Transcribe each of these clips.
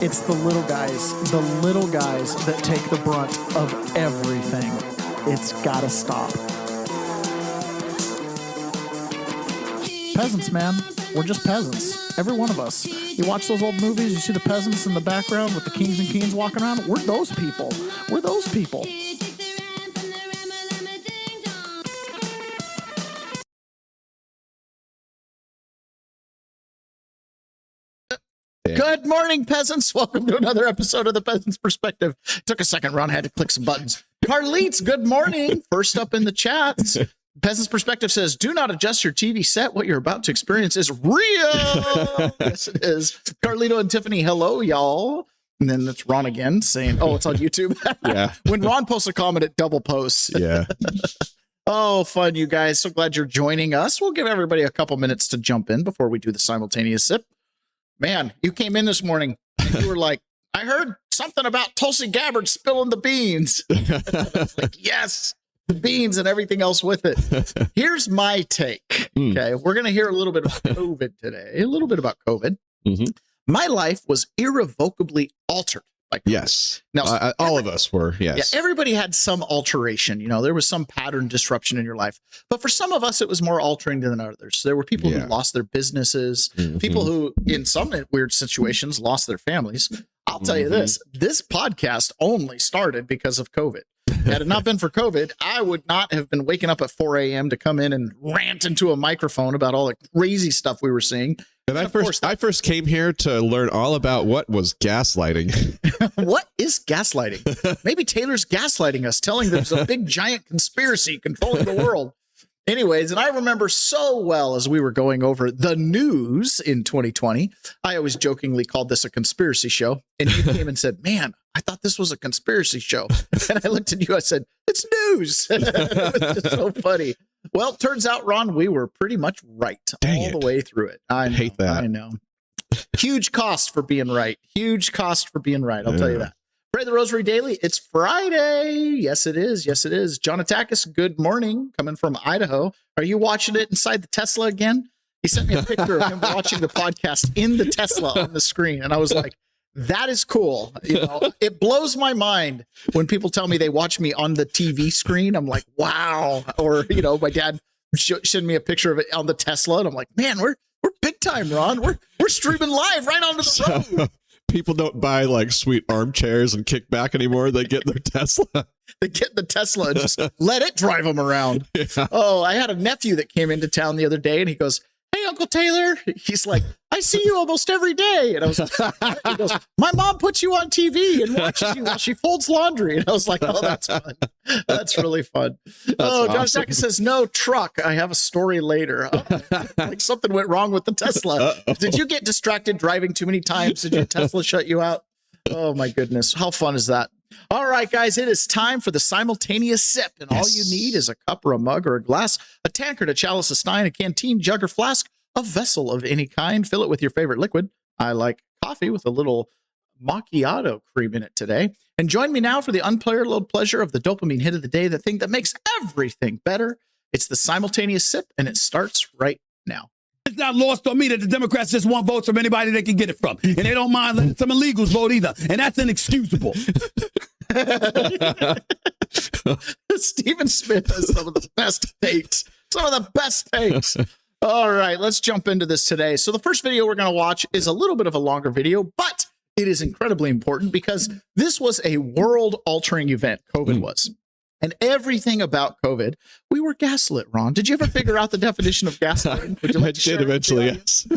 It's the little guys that take the brunt of everything. It's gotta stop. Peasants, man. We're just peasants. Every one of us. You watch those old movies, you see the peasants in the background with the kings and queens walking around. We're those people. We're those people. Good morning, peasants. Welcome to another episode of the Peasants Perspective. Took a second, Ron. Had to click some buttons. Carlitos, good morning. First up in the chats. Peasants Perspective says, do not adjust your TV set. What you're about to experience is real. Yes, it is. Carlito and Tiffany, hello, y'all. And then it's Ron again saying, oh, it's on YouTube. Yeah. When Ron posts a comment, it double posts. Yeah. Oh, fun, you guys. So glad you're joining us. We'll give everybody a couple minutes to jump in before we do the simultaneous sip. Man, you came in this morning and you were like, I heard something about Tulsi Gabbard spilling the beans. Like, yes, the beans and everything else with it. Here's my take. Okay, we're going to hear a little bit about COVID today, a little bit about COVID. My life was irrevocably altered by COVID. Yes. Now, all of us were, yes. Yeah, everybody had some alteration. You know, there was some pattern disruption in your life. But for some of us, it was more altering than others. There were people who lost their businesses, people who, in some weird situations, lost their families. I'll tell you this podcast only started because of COVID. Had it not been for COVID, I would not have been waking up at 4 a.m. to come in and rant into a microphone about all the crazy stuff we were seeing. And I first came here to learn all about what was gaslighting. What is gaslighting? Maybe Taylor's gaslighting us, telling there's a big giant conspiracy controlling the world. Anyways, and I remember so well as we were going over the news in 2020, I always jokingly called this a conspiracy show. And you came and said, man, I thought this was a conspiracy show. And I looked at you, I said, it's news. It was just so funny. Well, turns out, Ron, we were pretty much right all the way through it. I hate that. I know. Huge cost for being right. Huge cost for being right. I'll tell you that. Pray the Rosary Daily. It's Friday. Yes, it is. Yes, it is. John Atakis, good morning. Coming from Idaho. Are you watching it inside the Tesla again? He sent me a picture of him watching the podcast in the Tesla on the screen. And I was like, that is cool. You know, it blows my mind when people tell me they watch me on the TV screen. I'm like, wow. Or, you know, my dad sent me a picture of it on the Tesla. And I'm like, man, we're big time, Ron. We're streaming live right onto the road. People don't buy like sweet armchairs and kick back anymore. They get their Tesla. They get the Tesla and just let it drive them around. Yeah. Oh, I had a nephew that came into town the other day and he goes, hey, Uncle Taylor. He's like, I see you almost every day. And I was like, he goes, my mom puts you on TV and watches you while she folds laundry. And I was like, oh, that's fun. That's really fun. John awesome. Sackett says, no truck. I have a story later. Oh, like something went wrong with the Tesla. Did you get distracted driving too many times? Did your Tesla shut you out? Oh, my goodness. How fun is that? All right, guys, it is time for the simultaneous sip. And all you need is a cup or a mug or a glass, a tankard, a chalice, a stein, a canteen, jug or flask, a vessel of any kind. Fill it with your favorite liquid. I like coffee with a little macchiato cream in it today. And join me now for the unparalleled pleasure of the dopamine hit of the day, the thing that makes everything better. It's the simultaneous sip, and it starts right now. It's not lost on me that the Democrats just want votes from anybody they can get it from. And they don't mind letting some illegals vote either. And that's inexcusable. Stephen Smith has some of the best takes. Some of the best takes. All right, let's jump into this today. So the first video we're going to watch is a little bit of a longer video, but it is incredibly important because this was a world-altering event, COVID was. And everything about COVID, we were gaslit, Ron. Did you ever figure out the definition of gaslighting? Would you like to share eventually, yes.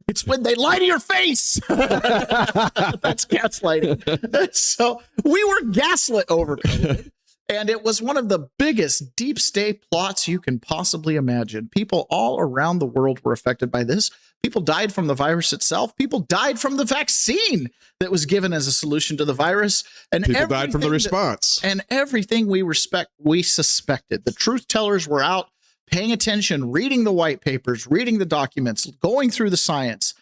It's when they lie to your face. That's gaslighting. So we were gaslit over COVID. And it was one of the biggest deep state plots you can possibly imagine. People all around the world were affected by this. People died from the virus itself. People died from the vaccine that was given as a solution to the virus. And people died from the response. And everything we suspected. The truth tellers were out, paying attention, reading the white papers, reading the documents, going through the science.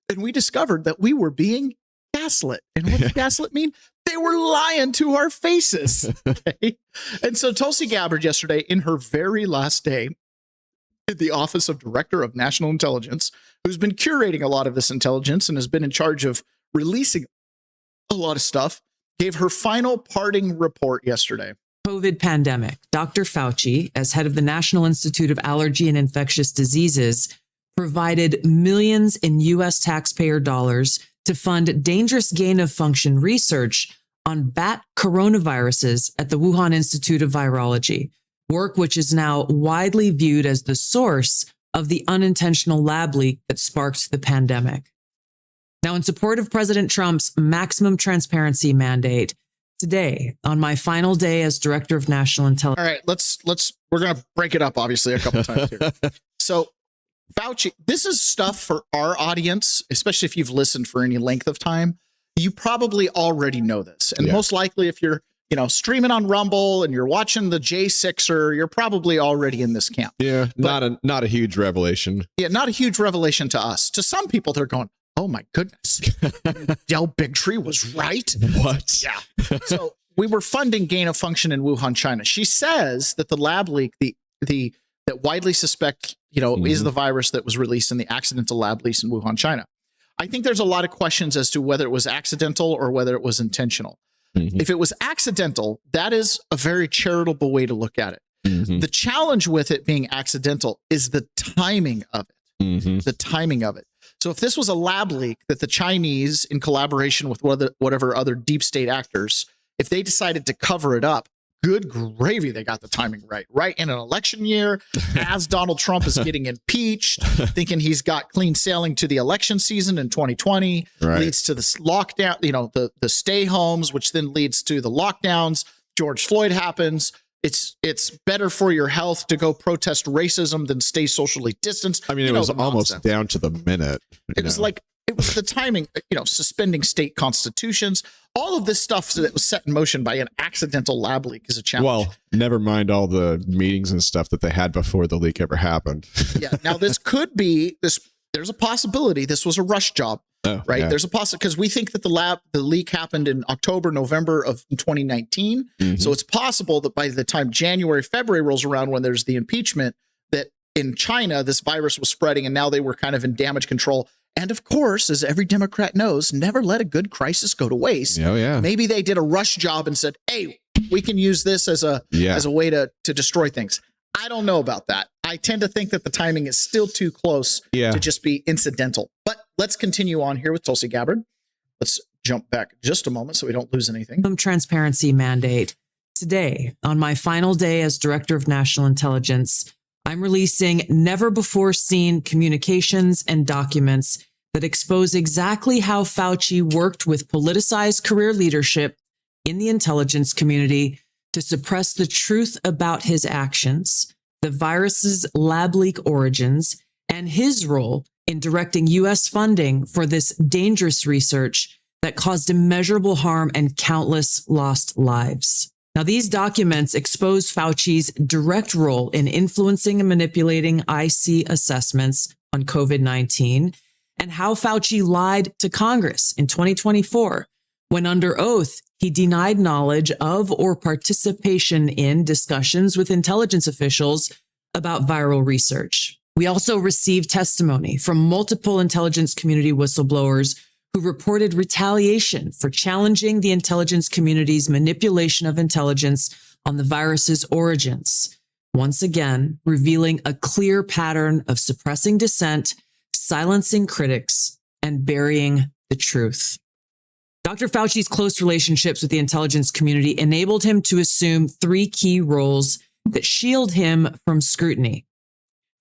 And we discovered that we were being gaslit. And what does gaslit mean? They were lying to our faces. Okay? And so Tulsi Gabbard yesterday, in her very last day in the Office of Director of National Intelligence, who's been curating a lot of this intelligence and has been in charge of releasing a lot of stuff, gave her final parting report yesterday. COVID pandemic. Dr. Fauci, as head of the National Institute of Allergy and Infectious Diseases, provided millions in U.S. taxpayer dollars to fund dangerous gain-of-function research on bat coronaviruses at the Wuhan Institute of Virology, work which is now widely viewed as the source of the unintentional lab leak that sparked the pandemic. Now, in support of President Trump's maximum transparency mandate, today, on my final day as Director of National Intelligence. All right, we're going to break it up, obviously, a couple times here. So, Fauci, this is stuff for our audience, especially if you've listened for any length of time. You probably already know this. And most likely, if you're, streaming on Rumble and you're watching the J6er, you're probably already in this camp. Yeah, but not a huge revelation. Yeah, not a huge revelation to us. To some people, they're going, oh my goodness, Del Bigtree was right. What? Yeah. So we were funding gain of function in Wuhan, China. She says that the lab leak, that widely suspect, is the virus that was released in the accidental lab leak in Wuhan, China. I think there's a lot of questions as to whether it was accidental or whether it was intentional. If it was accidental, that is a very charitable way to look at it. The challenge with it being accidental is the timing of it. The timing of it. So if this was a lab leak that the Chinese, in collaboration with whatever other deep state actors, if they decided to cover it up, good gravy, they got the timing right in an election year, as Donald Trump is getting impeached, thinking he's got clean sailing to the election season in 2020, leads to this lockdown, the stay homes, which then leads to the lockdowns. George Floyd happens. It's better for your health to go protest racism than stay socially distanced. I mean, it was almost down to the minute. It was the timing, suspending state constitutions, all of this stuff that was set in motion by an accidental lab leak is a challenge. Well, never mind all the meetings and stuff that they had before the leak ever happened. Yeah. Now this could be there's a possibility this was a rush job. Right. Yeah. There's a possibility because we think that the leak happened in October, November of 2019. So it's possible that by the time January, February rolls around, when there's the impeachment, that in China, this virus was spreading and now they were kind of in damage control. And of course, as every Democrat knows, never let a good crisis go to waste. Oh, yeah. Maybe they did a rush job and said, hey, we can use this as a way to destroy things. I don't know about that. I tend to think that the timing is still too close to just be incidental. But let's continue on here with Tulsi Gabbard. Let's jump back just a moment so we don't lose anything. Transparency mandate. Today, on my final day as Director of National Intelligence, I'm releasing never-before-seen communications and documents that expose exactly how Fauci worked with politicized career leadership in the intelligence community to suppress the truth about his actions, the virus's lab leak origins, and his role in directing U.S. funding for this dangerous research that caused immeasurable harm and countless lost lives. Now, these documents expose Fauci's direct role in influencing and manipulating IC assessments on COVID-19 and how Fauci lied to Congress in 2024 when under oath, he denied knowledge of or participation in discussions with intelligence officials about viral research. We also received testimony from multiple intelligence community whistleblowers who reported retaliation for challenging the intelligence community's manipulation of intelligence on the virus's origins, once again revealing a clear pattern of suppressing dissent, silencing critics, and burying the truth. Dr. Fauci's close relationships with the intelligence community enabled him to assume three key roles that shield him from scrutiny.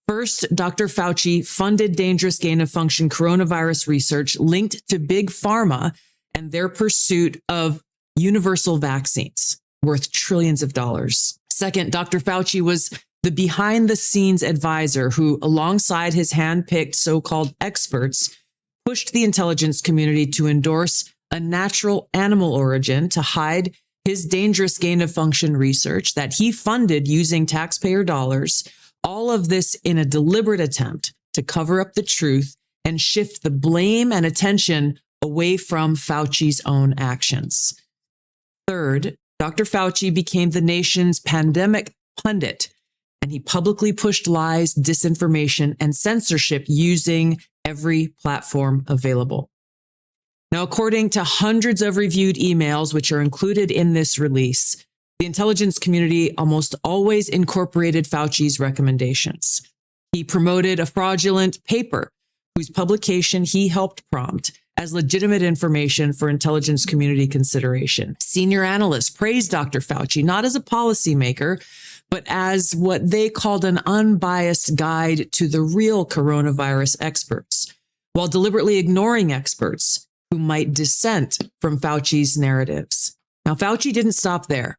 First, Dr. Fauci funded dangerous gain-of-function coronavirus research linked to big pharma and their pursuit of universal vaccines worth trillions of dollars. Second, Dr. Fauci was the behind-the-scenes advisor who, alongside his hand-picked so-called experts, pushed the intelligence community to endorse a natural animal origin to hide his dangerous gain-of-function research that he funded using taxpayer dollars. All of this in a deliberate attempt to cover up the truth and shift the blame and attention away from Fauci's own actions. Third, Dr. Fauci became the nation's pandemic pundit, and he publicly pushed lies, disinformation, and censorship using every platform available. Now, according to hundreds of reviewed emails, which are included in this release, the intelligence community almost always incorporated Fauci's recommendations. He promoted a fraudulent paper whose publication he helped prompt as legitimate information for intelligence community consideration. Senior analysts praised Dr. Fauci not as a policymaker, but as what they called an unbiased guide to the real coronavirus experts, while deliberately ignoring experts who might dissent from Fauci's narratives. Now, Fauci didn't stop there.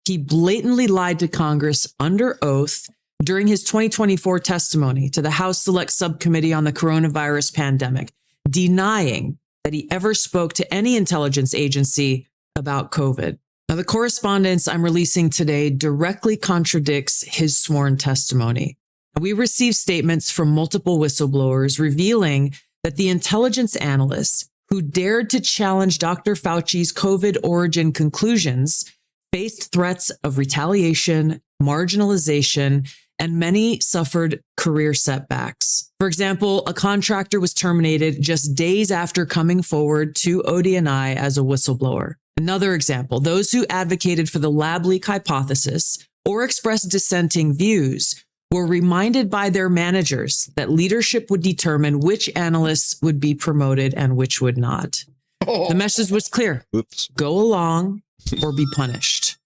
He blatantly lied to Congress under oath during his 2024 testimony to the House Select Subcommittee on the Coronavirus Pandemic, denying that he ever spoke to any intelligence agency about COVID. Now, the correspondence I'm releasing today directly contradicts his sworn testimony. We received statements from multiple whistleblowers revealing that the intelligence analysts who dared to challenge Dr. Fauci's COVID origin conclusions faced threats of retaliation, marginalization, and many suffered career setbacks. For example, a contractor was terminated just days after coming forward to ODNI as a whistleblower. Another example, those who advocated for the lab leak hypothesis or expressed dissenting views were reminded by their managers that leadership would determine which analysts would be promoted and which would not. The message was clear. Oops. Go along or be punished.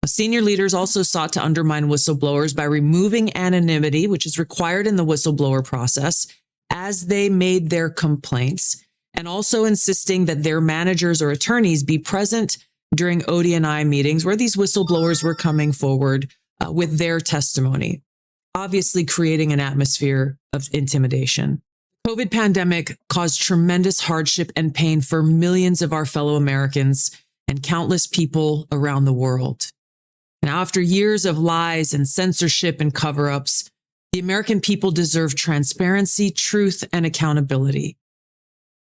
Senior leaders also sought to undermine whistleblowers by removing anonymity, which is required in the whistleblower process, as they made their complaints, and also insisting that their managers or attorneys be present during ODNI meetings where these whistleblowers were coming forward with their testimony, obviously creating an atmosphere of intimidation. COVID pandemic caused tremendous hardship and pain for millions of our fellow Americans and countless people around the world. Now, after years of lies and censorship and cover-ups, the American people deserve transparency, truth, and accountability.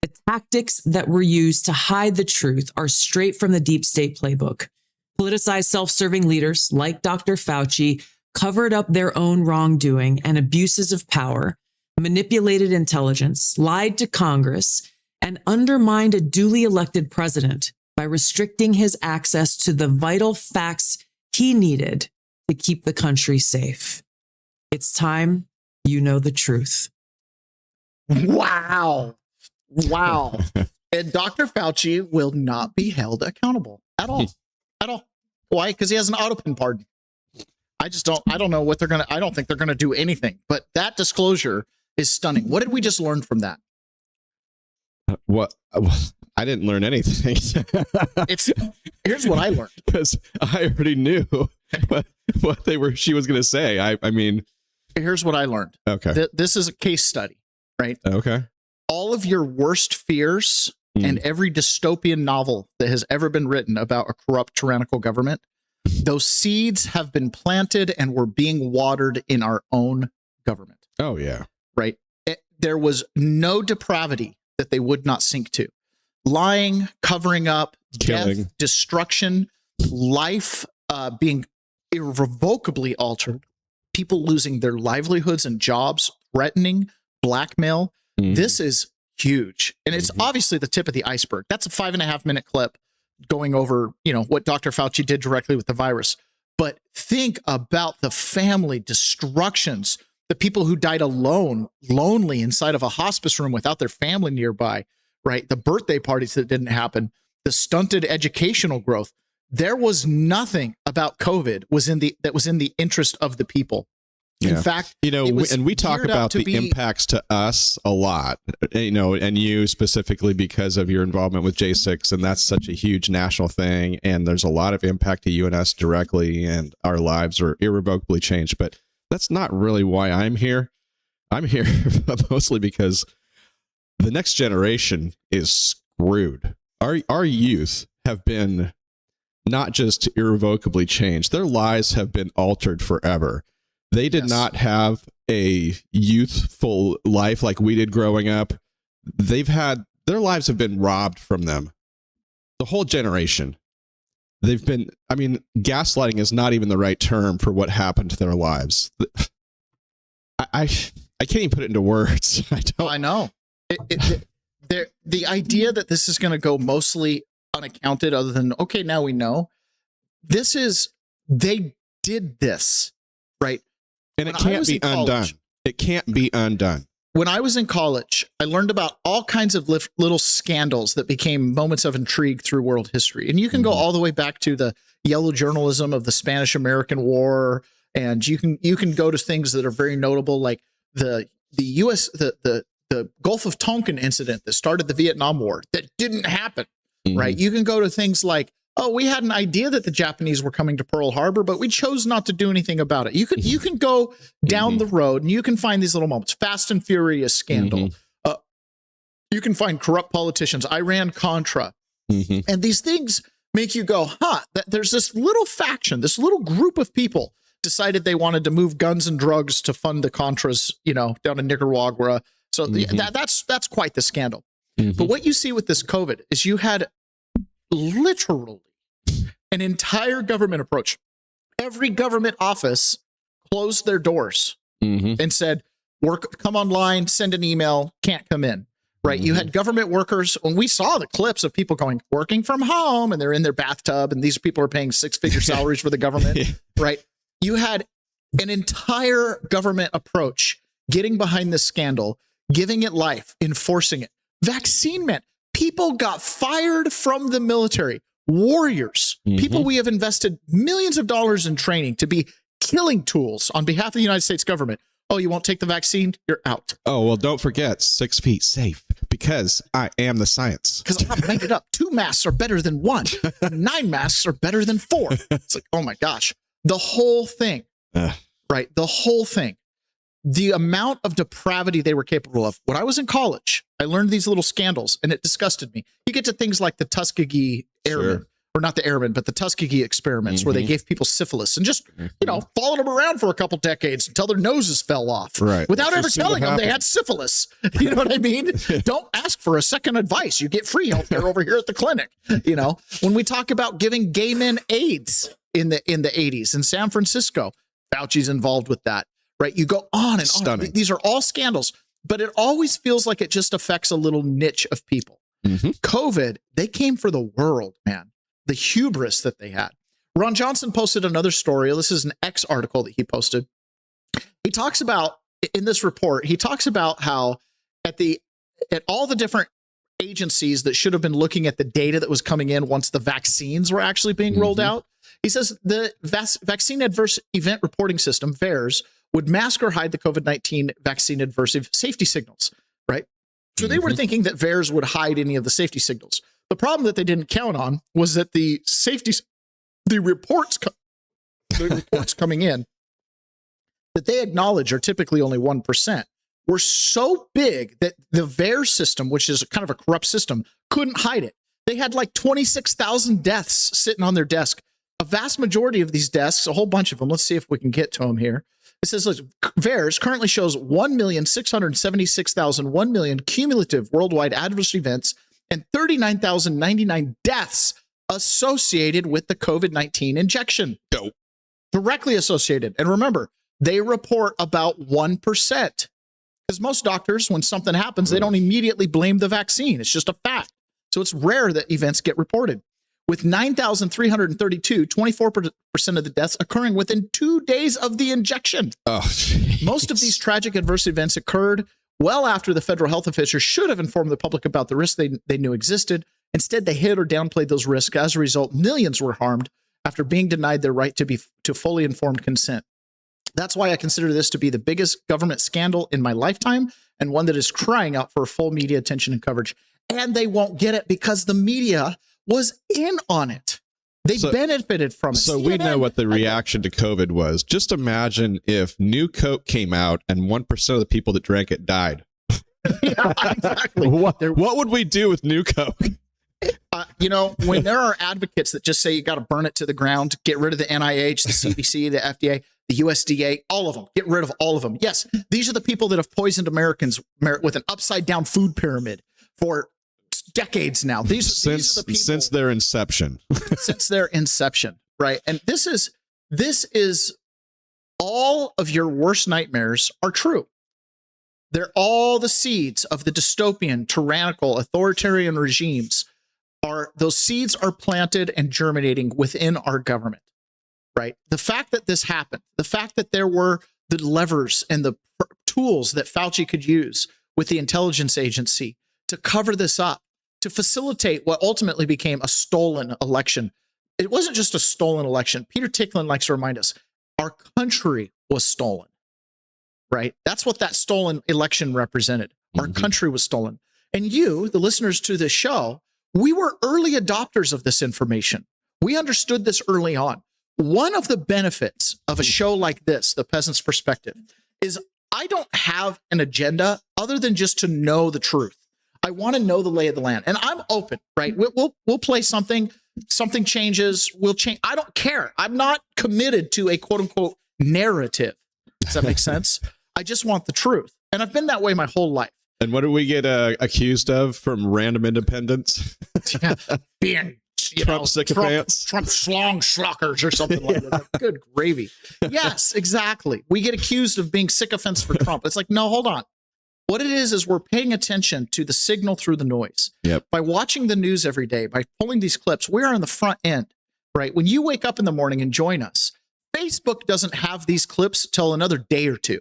The tactics that were used to hide the truth are straight from the deep state playbook. Politicized self-serving leaders like Dr. Fauci covered up their own wrongdoing and abuses of power, manipulated intelligence, lied to Congress, and undermined a duly elected president by restricting his access to the vital facts he needed to keep the country safe. It's time you know the truth. Wow. Wow. And Dr. Fauci will not be held accountable at all. At all. Why? Because he has an autopin pardon. I don't know what I don't think they're going to do anything. But that disclosure is stunning. What did we just learn from that? What? I didn't learn anything. Here's what I learned. Because I already knew what she was going to say. I mean, here's what I learned. Okay. This is a case study, right? Okay. All of your worst fears and every dystopian novel that has ever been written about a corrupt tyrannical government, those seeds have been planted and were being watered in our own government. Oh, yeah. Right. There was no depravity that they would not sink to. Lying, covering up, killing, death, destruction, life being irrevocably altered, people losing their livelihoods and jobs, threatening, blackmail. This is huge. And it's obviously the tip of the iceberg. That's a 5.5-minute clip going over, what Dr. Fauci did directly with the virus. But think about the family destructions, the people who died alone, lonely inside of a hospice room without their family nearby, right? The birthday parties that didn't happen, the stunted educational growth. There was nothing about COVID that was in the interest of the people. In fact, and we talk about the impacts to us a lot, and you specifically because of your involvement with J6, and that's such a huge national thing. And there's a lot of impact to you and us directly, and our lives are irrevocably changed. But that's not really why I'm here. I'm here mostly because the next generation is screwed. Our youth have been not just irrevocably changed. Their lives have been altered forever. They did not have a youthful life like we did growing up. Their lives have been robbed from them. The whole generation. Gaslighting is not even the right term for what happened to their lives. I can't even put it into words. I know. the idea that this is going to go mostly unaccounted, other than, okay, now we know, they did this, right? And it can't be undone. It can't be undone. When I was in college, I learned about all kinds of little scandals that became moments of intrigue through world history. And you can go all the way back to the yellow journalism of the Spanish-American War, and you can go to things that are very notable, like the Gulf of Tonkin incident that started the Vietnam War that didn't happen, right? You can go to things like, oh, we had an idea that the Japanese were coming to Pearl Harbor, but we chose not to do anything about it. You can go down the road and you can find these little moments. Fast and Furious scandal. You can find corrupt politicians, Iran-Contra. And these things make you go, there's this little faction, this little group of people decided they wanted to move guns and drugs to fund the Contras, down in Nicaragua. So that's quite the scandal. But what you see with this COVID is you had literally an entire government approach. Every government office closed their doors and said, come online, send an email, can't come in, right? You had government workers, and we saw the clips of people working from home, and they're in their bathtub, and these people are paying six-figure salaries for the government, right? You had an entire government approach getting behind this scandal, giving it life, enforcing it. Vaccine meant people got fired from the military, warriors, people we have invested millions of dollars in training to be killing tools on behalf of the United States government. Oh, you won't take the vaccine? You're out. Oh, well, don't forget 6 feet safe, because I am the science. Because I've made it up. 2 masks are better than 1. 9 masks are better than 4. It's like, oh my gosh. The whole thing, right? The whole thing. The amount of depravity they were capable of. When I was in college, I learned these little scandals, and it disgusted me. You get to things like the Tuskegee Airmen, or not the Airmen, but the Tuskegee experiments, where they gave people syphilis and just, followed them around for a couple decades until their noses fell off, without ever telling them they had syphilis. You know what I mean? Don't ask for a second advice. You get free healthcare over here at the clinic. When we talk about giving gay men AIDS in the 80s in San Francisco, Fauci's involved with that. Right. You go on and Stunning. on. These are all scandals, but it always feels like it just affects a little niche of people. COVID, they came for the world, man. The hubris that they had. Ron Johnson posted another story. This is an X article that he posted. He talks about, in this report, he talks about how at all the different agencies that should have been looking at the data that was coming in once the vaccines were actually being rolled out. He says the Vaccine Adverse Event Reporting System, VAERS, would mask or hide the COVID-19 vaccine adverse safety signals, right? So they were thinking that VAERS would hide any of the safety signals. The problem that they didn't count on was that the reports coming in that they acknowledge are typically only 1%, were so big that the VAERS system, which is kind of a corrupt system, couldn't hide it. They had like 26,000 deaths sitting on their desk. A vast majority of these deaths, a whole bunch of them, let's see if we can get to them here. It says, look, VAERS currently shows 1,676,001 million cumulative worldwide adverse events and 39,099 deaths associated with the COVID-19 injection. Directly associated. And remember, they report about 1%. Because most doctors, when something happens, they don't immediately blame the vaccine. It's just a fact. So it's rare that events get reported. With 9,332, 24% of the deaths occurring within 2 days of the injection. Most of these tragic adverse events occurred well after the federal health officials should have informed the public about the risks they knew existed. Instead, they hid or downplayed those risks. As a result, millions were harmed after being denied their right to fully informed consent. That's why I consider this to be the biggest government scandal in my lifetime, and one that is crying out for full media attention and coverage. And they won't get it because the media was in on it. They benefited from it. So we know what the reaction to COVID was. Just imagine if New Coke came out and 1% of the people that drank it died. Yeah, exactly. What would we do with New Coke? When there are advocates that just say you got to burn it to the ground, get rid of the NIH, the CDC, the FDA, the USDA, all of them, get rid of all of them. Yes, these are the people that have poisoned Americans with an upside down food pyramid for decades now. These are the people since their inception. Since their inception, right? And this is all of your worst nightmares are true. They're all the seeds of the dystopian, tyrannical, authoritarian regimes. Those seeds are planted and germinating within our government, right? The fact that this happened, the fact that there were the levers and the tools that Fauci could use with the intelligence agency to cover this up, to facilitate what ultimately became a stolen election. It wasn't just a stolen election. Peter Ticklin likes to remind us, our country was stolen, right? That's what that stolen election represented. Our country was stolen. And you, the listeners to this show, we were early adopters of this information. We understood this early on. One of the benefits of a show like this, The Peasant's Perspective, is I don't have an agenda other than just to know the truth. I want to know the lay of the land, and I'm open, right? We'll play something changes, we'll change. I don't care. I'm not committed to a quote unquote narrative. Does that make sense? I just want the truth. And I've been that way my whole life. And what do we get accused of from random independents? Yeah, being Trump sycophants, Trump slong schlockers or something like that. Good gravy. Yes, exactly. We get accused of being sycophants for Trump. It's like, no, hold on. What it is we're paying attention to the signal through the noise. Yep. By watching the news every day, by pulling these clips, we're on the front end, right? When you wake up in the morning and join us, Facebook doesn't have these clips till another day or two,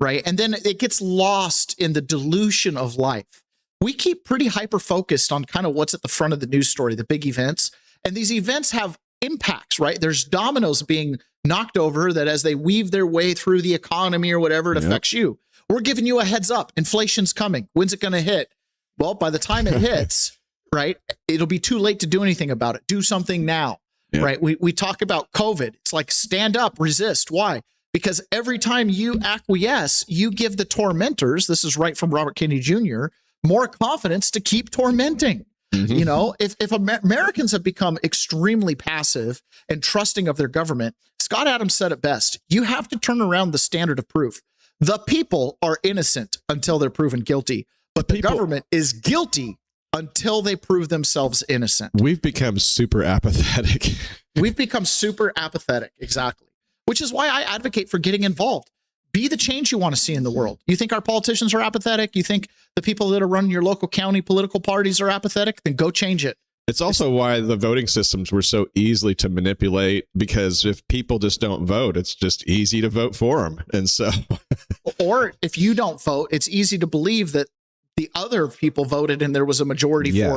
right? And then it gets lost in the dilution of life. We keep pretty hyper-focused on kind of what's at the front of the news story, the big events. And these events have impacts, right? There's dominoes being knocked over that as they weave their way through the economy or whatever, it affects you. We're giving you a heads up. Inflation's coming. When's it going to hit? Well, by the time it hits, right, it'll be too late to do anything about it. Do something now, right? We talk about COVID. It's like stand up, resist. Why? Because every time you acquiesce, you give the tormentors, this is right from Robert Kennedy Jr., more confidence to keep tormenting. You know, if Americans have become extremely passive and trusting of their government, Scott Adams said it best. You have to turn around the standard of proof. The people are innocent until they're proven guilty, but the government is guilty until they prove themselves innocent. We've become super apathetic. We've become super apathetic. Exactly. Which is why I advocate for getting involved. Be the change you want to see in the world. You think our politicians are apathetic? You think the people that are running your local county political parties are apathetic? Then go change it. It's also why the voting systems were so easily to manipulate, because if people just don't vote, it's just easy to vote for them. And so, or if you don't vote, it's easy to believe that the other people voted and there was a majority for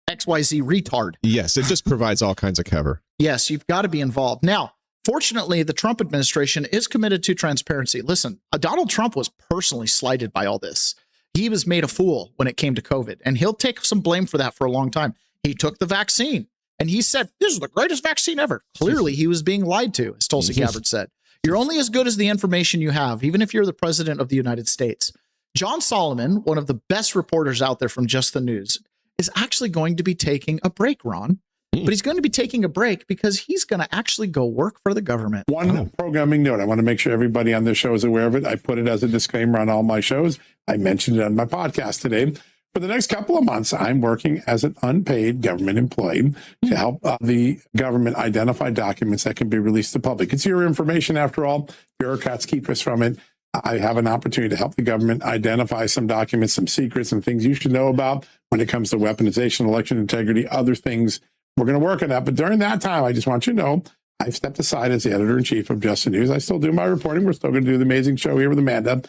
XYZ retard. Yes, it just provides all kinds of cover. Yes, you've got to be involved. Now, fortunately, the Trump administration is committed to transparency. Listen, Donald Trump was personally slighted by all this. He was made a fool when it came to COVID, and he'll take some blame for that for a long time. He took the vaccine and he said, this is the greatest vaccine ever. Clearly, he was being lied to, as Tulsi Gabbard said. You're only as good as the information you have, even if you're the president of the United States. John Solomon, one of the best reporters out there from Just the News, is actually going to be taking a break, Ron. But he's going to be taking a break because he's going to actually go work for the government. One programming note. I want to make sure everybody on this show is aware of it. I put it as a disclaimer on all my shows. I mentioned it on my podcast today. For the next couple of months, I'm working as an unpaid government employee to help the government identify documents that can be released to the public. It's your information, after all. Bureaucrats keep us from it. I have an opportunity to help the government identify some documents, some secrets, and things you should know about when it comes to weaponization, election integrity, other things. We're going to work on that. But during that time, I just want you to know, I've stepped aside as the editor-in-chief of Just the News. I still do my reporting. We're still going to do the amazing show here with Amanda.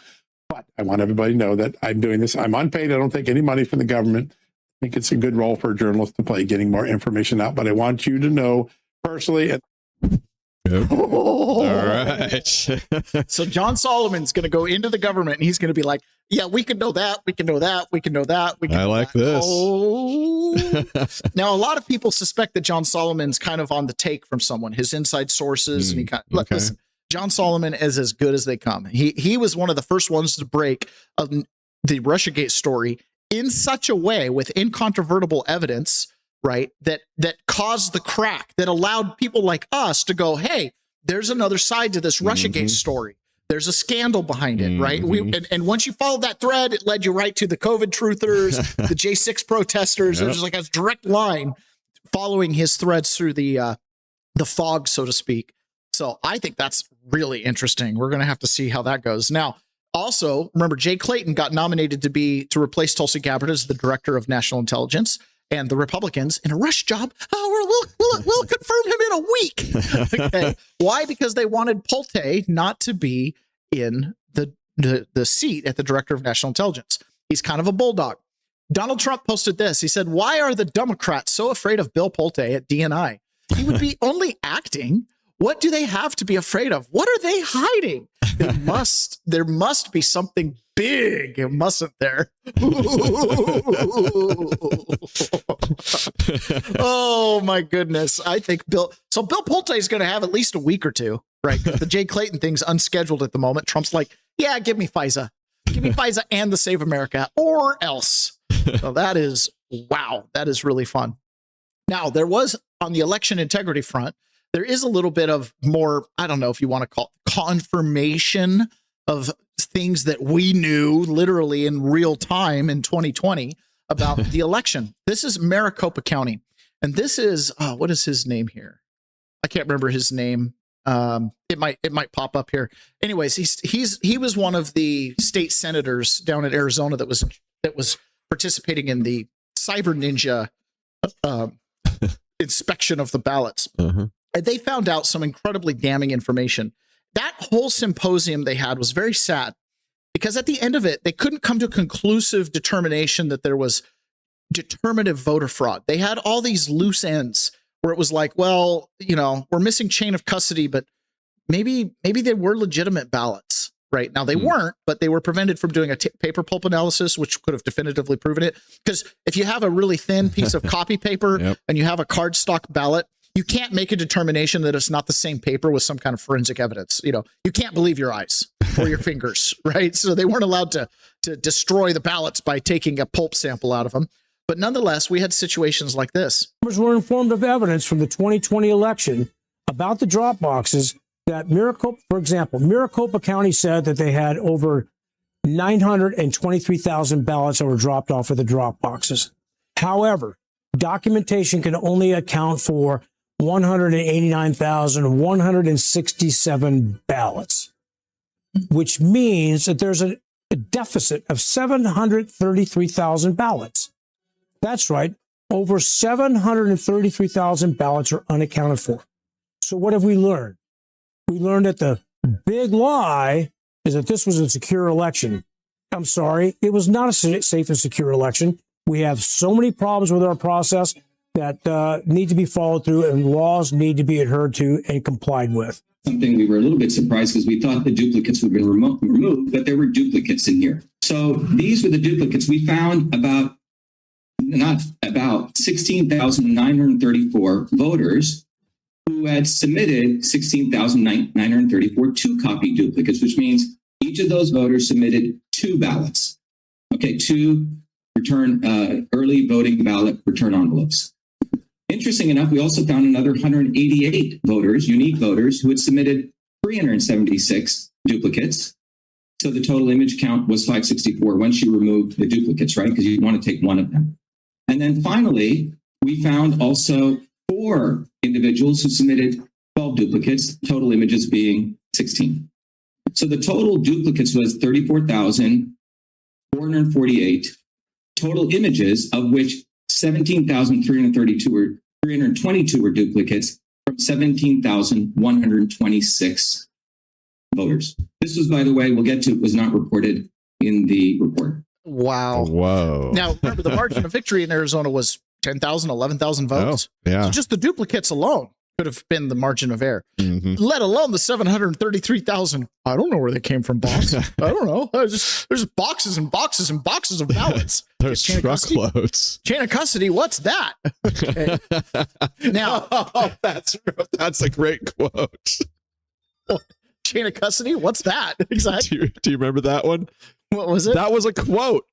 But I want everybody to know that I'm doing this. I'm unpaid. I don't take any money from the government. I think it's a good role for a journalist to play, getting more information out. But I want you to know personally. All right. So John Solomon's going to go into the government and he's going to be like, yeah, we can know that. We can know that. We can know that. We can I like this. Oh. Now, a lot of people suspect that John Solomon's kind of on the take from someone, his inside sources. And he kind of, listen, John Solomon is as good as they come. He was one of the first ones to break the Russiagate story in such a way with incontrovertible evidence, right, that caused the crack that allowed people like us to go, hey, there's another side to this Russiagate story. There's a scandal behind it, right? And once you followed that thread, it led you right to the COVID truthers, the J6 protesters. There's like a direct line following his threads through the fog, so to speak. So I think that's really interesting. We're going to have to see how that goes. Now, Also, remember, Jay Clayton got nominated to replace Tulsi Gabbard as the director of national intelligence, and the Republicans, in a rush job, we'll confirm him in a week. Okay. Why? Because they wanted Pulte not to be in the seat at the director of national intelligence. He's kind of a bulldog. Donald Trump posted this. He said, "Why are the Democrats so afraid of Bill Pulte at DNI? He would be only acting. What do they have to be afraid of? What are they hiding? There must be something big, mustn't there?" Oh my goodness. I think Bill Pulte is going to have at least a week or two, right? The Jay Clayton thing's unscheduled at the moment. Trump's like, yeah, give me FISA. Give me FISA and the Save America or else. So that is, wow, that is really fun. Now, there was, on the election integrity front, there is a little bit of more, I don't know if you want to call it confirmation of things that we knew literally in real time in 2020 about the election. This is Maricopa County. And this is, what is his name here? I can't remember his name. It might pop up here. Anyways, he was one of the state senators down in Arizona that was participating in the Cyber Ninja inspection of the ballots. Uh-huh. And they found out some incredibly damning information. That whole symposium they had was very sad because at the end of it, they couldn't come to a conclusive determination that there was determinative voter fraud. They had all these loose ends where it was like, well, we're missing chain of custody, but maybe they were legitimate ballots. Right now, they weren't, but they were prevented from doing a paper pulp analysis, which could have definitively proven it. Because if you have a really thin piece of copy paper and you have a cardstock ballot, you can't make a determination that it's not the same paper with some kind of forensic evidence. You can't believe your eyes or your fingers, right? So they weren't allowed to destroy the ballots by taking a pulp sample out of them. But nonetheless, we had situations like this. Members were informed of evidence from the 2020 election about the drop boxes that for example, Maricopa County said that they had over 923,000 ballots that were dropped off of the drop boxes. However, documentation can only account for 189,167 ballots, which means that there's a deficit of 733,000 ballots. That's right. Over 733,000 ballots are unaccounted for. So what have we learned? We learned that the big lie is that this was a secure election. I'm sorry, it was not a safe and secure election. We have so many problems with our process that need to be followed through, and laws need to be adhered to and complied with. Something we were a little bit surprised because we thought the duplicates would be removed, but there were duplicates in here. So these were the duplicates. We found about 16,934 voters who had submitted 16,934 two-copy duplicates, which means each of those voters submitted two ballots. Okay, two return early voting ballot return envelopes. Interesting enough, we also found another 188 voters, unique voters, who had submitted 376 duplicates. So the total image count was 564 once you removed the duplicates, right? Because you want to take one of them. And then finally, we found also 4 individuals who submitted 12 duplicates, total images being 16. So the total duplicates was 34,448, total images of which 17,322 were duplicates from 17,126 voters. This was, by the way, we'll get to, it was not reported in the report. Wow. Whoa. Now, remember, the margin of victory in Arizona was 10,000, 11,000 votes. Oh, yeah. So just the duplicates alone could have been the margin of error, let alone the 733,000. I don't know where they came from, boss. I don't know. There's boxes and boxes and boxes of ballots. There's truckloads. Chain of custody. What's that? Okay. Now, that's a great quote. Chain of custody. What's that? Exactly. Do you remember that one? What was it? That was a quote.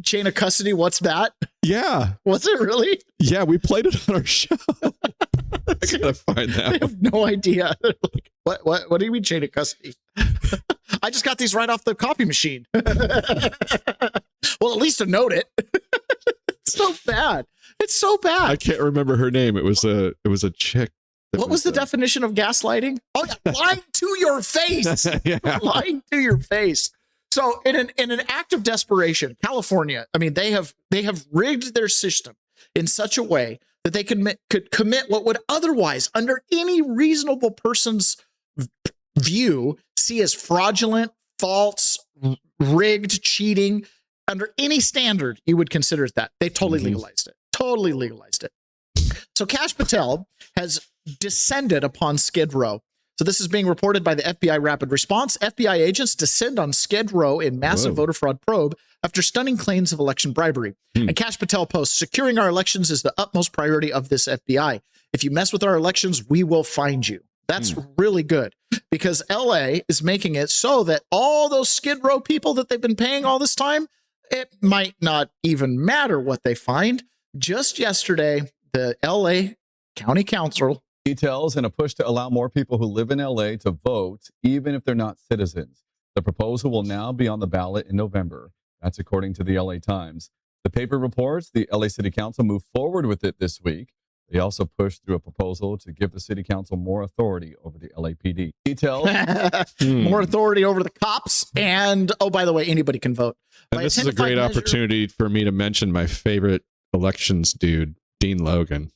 Chain of custody. What's that? Yeah. Was it really? Yeah, we played it on our show. I gotta find that. I have no idea. What do you mean chain of custody? I just got these right off the copy machine. Well, at least to note it. It's so bad. It's so bad. I can't remember her name. It was a chick. What was the definition of gaslighting? Oh, yeah, lying to your face. Yeah. Lying to your face. So in an act of desperation, California, I mean, they have rigged their system in such a way that they could commit what would otherwise, under any reasonable person's view, see as fraudulent, false, rigged, cheating. Under any standard, you would consider it that. They totally legalized it. Totally legalized it. So Kash Patel has descended upon Skid Row. So this is being reported by the FBI Rapid Response. FBI agents descend on Skid Row in massive voter fraud probe after stunning claims of election bribery. And Kash Patel posts, securing our elections is the utmost priority of this FBI. If you mess with our elections, we will find you. That's really good, because LA is making it so that all those Skid Row people that they've been paying all this time, it might not even matter what they find. Just yesterday, the LA County Council details in a push to allow more people who live in LA to vote, even if they're not citizens. The proposal will now be on the ballot in November. That's according to the LA Times. The paper reports the LA City Council moved forward with it this week. They also pushed through a proposal to give the city council more authority over the LAPD. Details. More authority over the cops. And, oh, by the way, anybody can vote. And this is a great opportunity for me to mention my favorite elections dude, Dean Logan.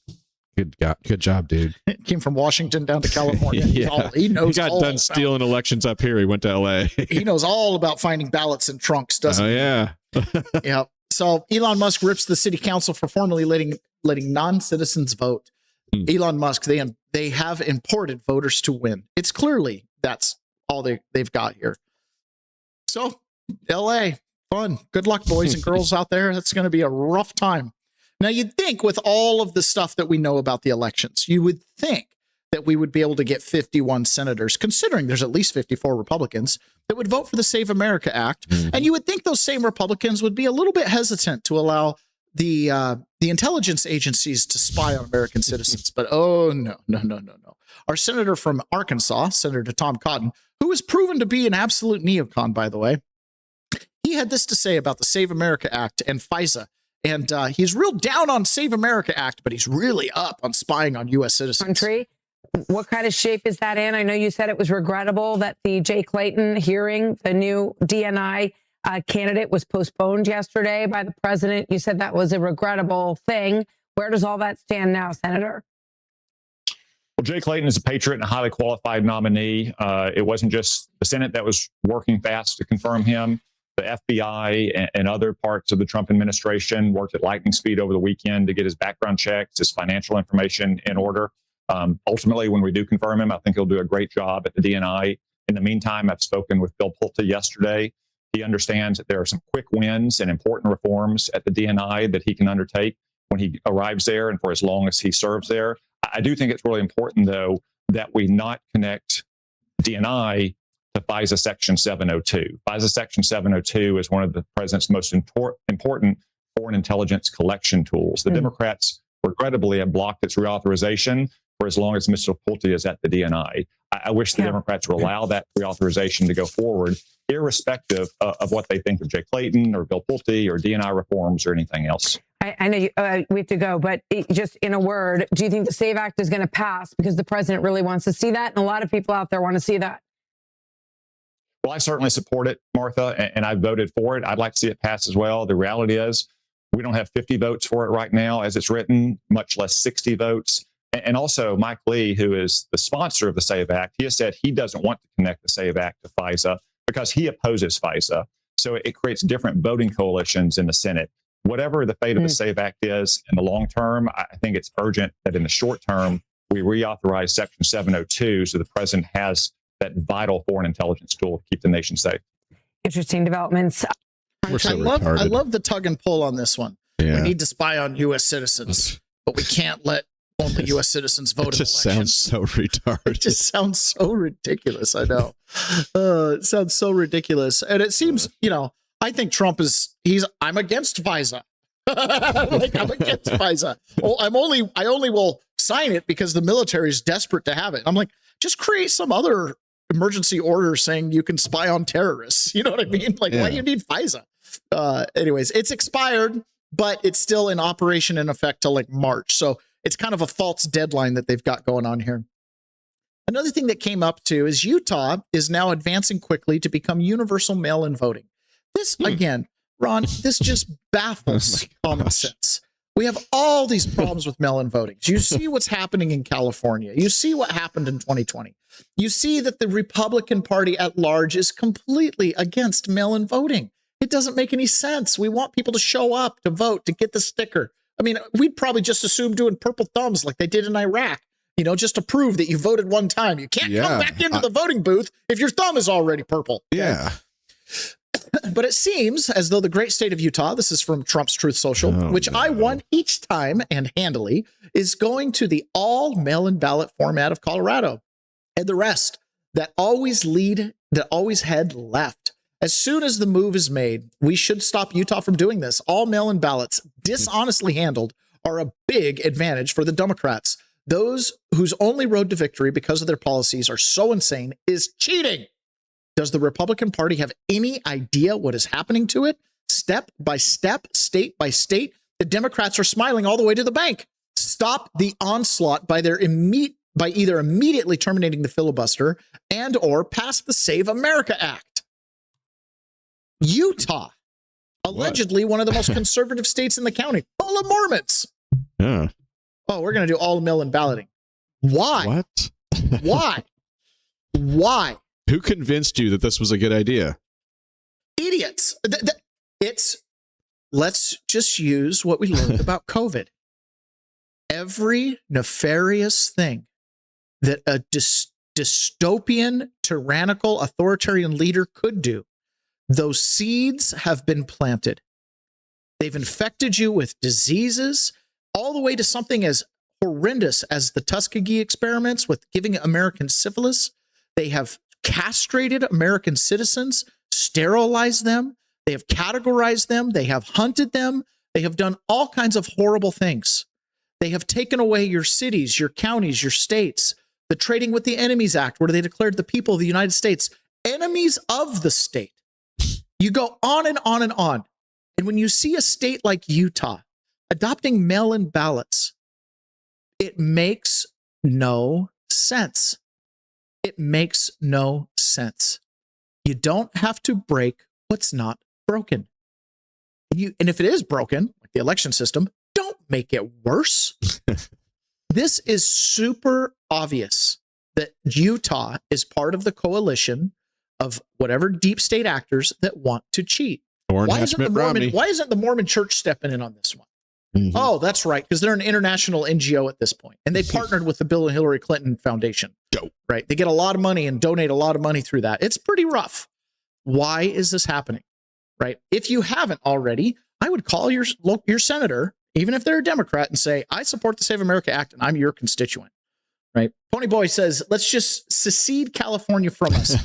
Good job, dude. Came from Washington down to California. Yeah. He knows. He got done stealing elections up here. He went to LA. He knows all about finding ballots in trunks, doesn't he? Oh, yeah. Yeah. So Elon Musk rips the city council for formally letting non-citizens vote. Elon Musk, they have imported voters to win. It's clearly that's all they've got here. So LA, fun. Good luck, boys and girls out there. That's going to be a rough time. Now, you'd think with all of the stuff that we know about the elections, you would think that we would be able to get 51 senators, considering there's at least 54 Republicans that would vote for the Save America Act. And you would think those same Republicans would be a little bit hesitant to allow the intelligence agencies to spy on American citizens. But oh, no. Our senator from Arkansas, Senator Tom Cotton, who is proven to be an absolute neocon, by the way, he had this to say about the Save America Act and FISA. And he's real down on Save America Act, but he's really up on spying on U.S. citizens. Country. What kind of shape is that in? I know you said it was regrettable that the Jay Clayton hearing, the new DNI candidate, was postponed yesterday by the president. You said that was a regrettable thing. Where does all that stand now, Senator? Well, Jay Clayton is a patriot and a highly qualified nominee. It wasn't just the Senate that was working fast to confirm him. The FBI and other parts of the Trump administration worked at lightning speed over the weekend to get his background checks, his financial information in order. Ultimately, when we do confirm him, I think he'll do a great job at the DNI. In the meantime, I've spoken with Bill Pulte yesterday. He understands that there are some quick wins and important reforms at the DNI that he can undertake when he arrives there and for as long as he serves there. I do think it's really important, though, that we not connect DNI to FISA Section 702. FISA Section 702 is one of the president's most important foreign intelligence collection tools. The Democrats regrettably have blocked its reauthorization for as long as Mr. Pulte is at the DNI. I wish the Democrats would allow that reauthorization to go forward, irrespective of what they think of Jay Clayton or Bill Pulte or DNI reforms or anything else. I know we have to go, but just in a word, do you think the SAVE Act is going to pass because the president really wants to see that? And a lot of people out there want to see that. Well, I certainly support it, Martha, and I voted for it. I'd like to see it pass as well. The reality is we don't have 50 votes for it right now as it's written, much less 60 votes. And also, Mike Lee, who is the sponsor of the SAVE Act, he has said he doesn't want to connect the SAVE Act to FISA because he opposes FISA. So it creates different voting coalitions in the Senate. Whatever the fate of the SAVE Act is in the long term, I think it's urgent that in the short term, we reauthorize Section 702 so the president has that vital foreign intelligence tool to keep the nation safe. Interesting developments. We're so I love the tug and pull on this one. Yeah. We need to spy on U.S. citizens, but we can't let only U.S. citizens vote in elections. It just sounds so retarded. It just sounds so ridiculous. I know. It sounds so ridiculous. And it seems, I think Trump I'm against FISA. Like, I'm against FISA. Well, I only will sign it because the military is desperate to have it. I'm like, just create some other emergency order saying you can spy on terrorists. You know what I mean? Like, why do you need FISA? Anyways, it's expired, but it's still in operation in effect till like March. So it's kind of a false deadline that they've got going on here. Another thing that came up too is Utah is now advancing quickly to become universal mail-in voting. This, again, Ron, this just baffles common sense. We have all these problems with mail-in voting. You see what's happening in California. You see what happened in 2020. You see that the Republican Party at large is completely against mail-in voting. It doesn't make any sense. We want people to show up, to vote, to get the sticker. I mean, we'd probably just assume doing purple thumbs like they did in Iraq, just to prove that you voted one time. You can't come back into the voting booth if your thumb is already purple. Okay? Yeah. But it seems as though the great state of Utah, this is from Trump's Truth Social, which I won each time and handily, is going to the all mail-in ballot format of Colorado. And the rest that always head left. As soon as the move is made, we should stop Utah from doing this. All mail-in ballots, dishonestly handled, are a big advantage for the Democrats. Those whose only road to victory because of their policies are so insane is cheating. Does the Republican Party have any idea what is happening to it? Step by step, state by state, the Democrats are smiling all the way to the bank. Stop the onslaught by either immediately terminating the filibuster and or pass the Save America Act. Utah, allegedly one of the most conservative states in the county, full of Mormons. Yeah. Oh, we're going to do all mail-in balloting. Why? What? Why? Why? Who convinced you that this was a good idea? Idiots. Let's just use what we learned about COVID. Every nefarious thing that a dystopian, tyrannical, authoritarian leader could do, those seeds have been planted. They've infected you with diseases, all the way to something as horrendous as the Tuskegee experiments with giving Americans syphilis. They have castrated American citizens, sterilized them. They have categorized them. They have hunted them. They have done all kinds of horrible things. They have taken away your cities, your counties, your states. The Trading with the Enemies Act, where they declared the people of the United States enemies of the state. You go on and on and on. And when you see a state like Utah adopting mail-in ballots, it makes no sense. It makes no sense. You don't have to break what's not broken. And if it is broken, like the election system, don't make it worse. This is super obvious that Utah is part of the coalition of whatever deep state actors that want to cheat. Why isn't the Mormon church stepping in on this one? Mm-hmm. Oh, that's right, because they're an international NGO at this point, and they partnered with the Bill and Hillary Clinton Foundation. Right? They get a lot of money and donate a lot of money through that. It's pretty rough. Why is this happening? Right? If you haven't already, I would call your senator, even if they're a Democrat, and say, I support the Save America Act, and I'm your constituent. Right? Pony Boy says, let's just secede California from us.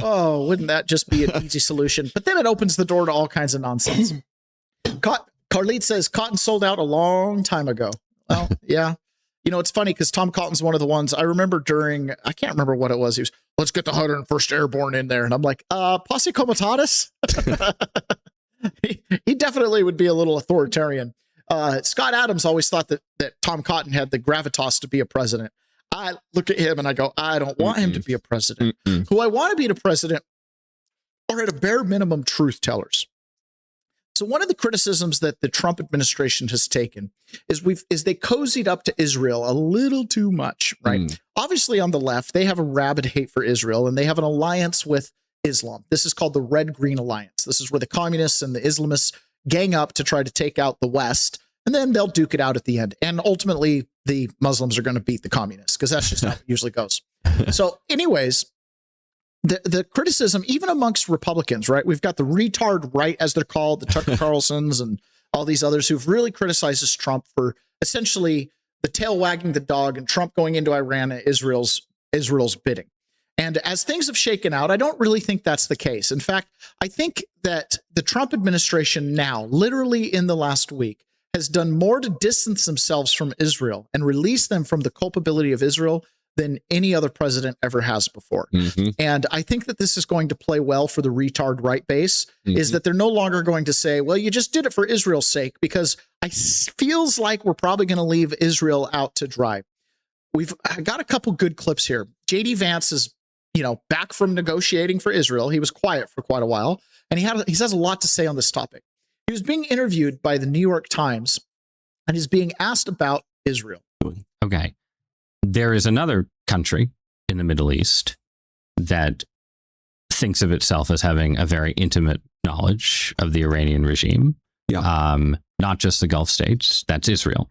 Oh, wouldn't that just be an easy solution? But then it opens the door to all kinds of nonsense. Carlite says cotton sold out a long time ago. Well, yeah. It's funny because Tom Cotton's one of the ones I remember I can't remember what it was. He was, let's get the 101st Airborne in there. And I'm like, posse comitatus? he definitely would be a little authoritarian. Scott Adams always thought that Tom Cotton had the gravitas to be a president. I look at him and I go, I don't want him to be a president. Who I want to be the president are at a bare minimum truth tellers. So one of the criticisms that the Trump administration has taken is they cozied up to Israel a little too much, right? Obviously on the left, they have a rabid hate for Israel and they have an alliance with Islam. This is called the Red-Green Alliance. This is where the communists and the Islamists gang up to try to take out the West, and then they'll duke it out at the end. And ultimately, the Muslims are going to beat the communists because that's just how it usually goes. So anyways, the criticism, even amongst Republicans, right? We've got the retard right, as they're called, the Tucker Carlsons and all these others who've really criticized this Trump for essentially the tail wagging the dog and Trump going into Iran at Israel's bidding. And as things have shaken out, I don't really think that's the case. In fact, I think that the Trump administration now, literally in the last week, has done more to distance themselves from Israel and release them from the culpability of Israel than any other president ever has before. And I think that this is going to play well for the retard right base, is that they're no longer going to say, well, you just did it for Israel's sake, because it feels like we're probably going to leave Israel out to dry. I got a couple good clips here. JD Vance is, back from negotiating for Israel. He was quiet for quite a while, and he has a lot to say on this topic. He was being interviewed by the New York Times, and is being asked about Israel. Okay. There is another country in the Middle East that thinks of itself as having a very intimate knowledge of the Iranian regime. Yeah. Not just the Gulf states. That's Israel.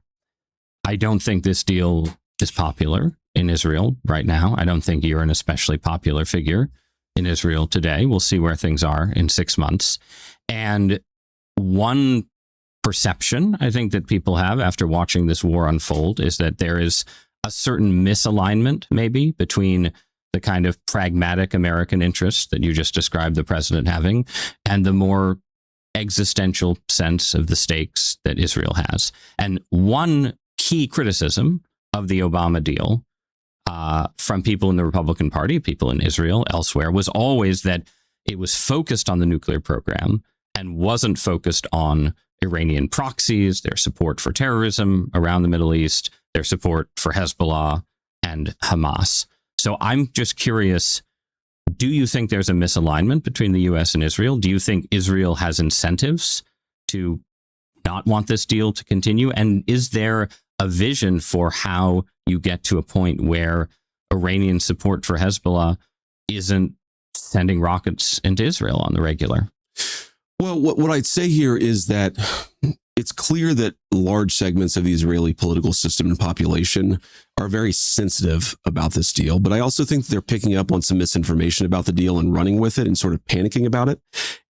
I don't think this deal is popular in Israel right now. I don't think you're an especially popular figure in Israel today. We'll see where things are in 6 months. And one perception I think that people have after watching this war unfold is that there is a certain misalignment maybe between the kind of pragmatic American interest that you just described the president having and the more existential sense of the stakes that Israel has. And one key criticism of the Obama deal from people in the Republican Party, people in Israel, elsewhere, was always that it was focused on the nuclear program and wasn't focused on Iranian proxies, their support for terrorism around the Middle East, their support for Hezbollah and Hamas. So I'm just curious, do you think there's a misalignment between the U.S. and Israel? Do you think Israel has incentives to not want this deal to continue? And is there a vision for how you get to a point where Iranian support for Hezbollah isn't sending rockets into Israel on the regular? Well, what I'd say here is that it's clear that large segments of the Israeli political system and population are very sensitive about this deal. But I also think they're picking up on some misinformation about the deal and running with it and sort of panicking about it.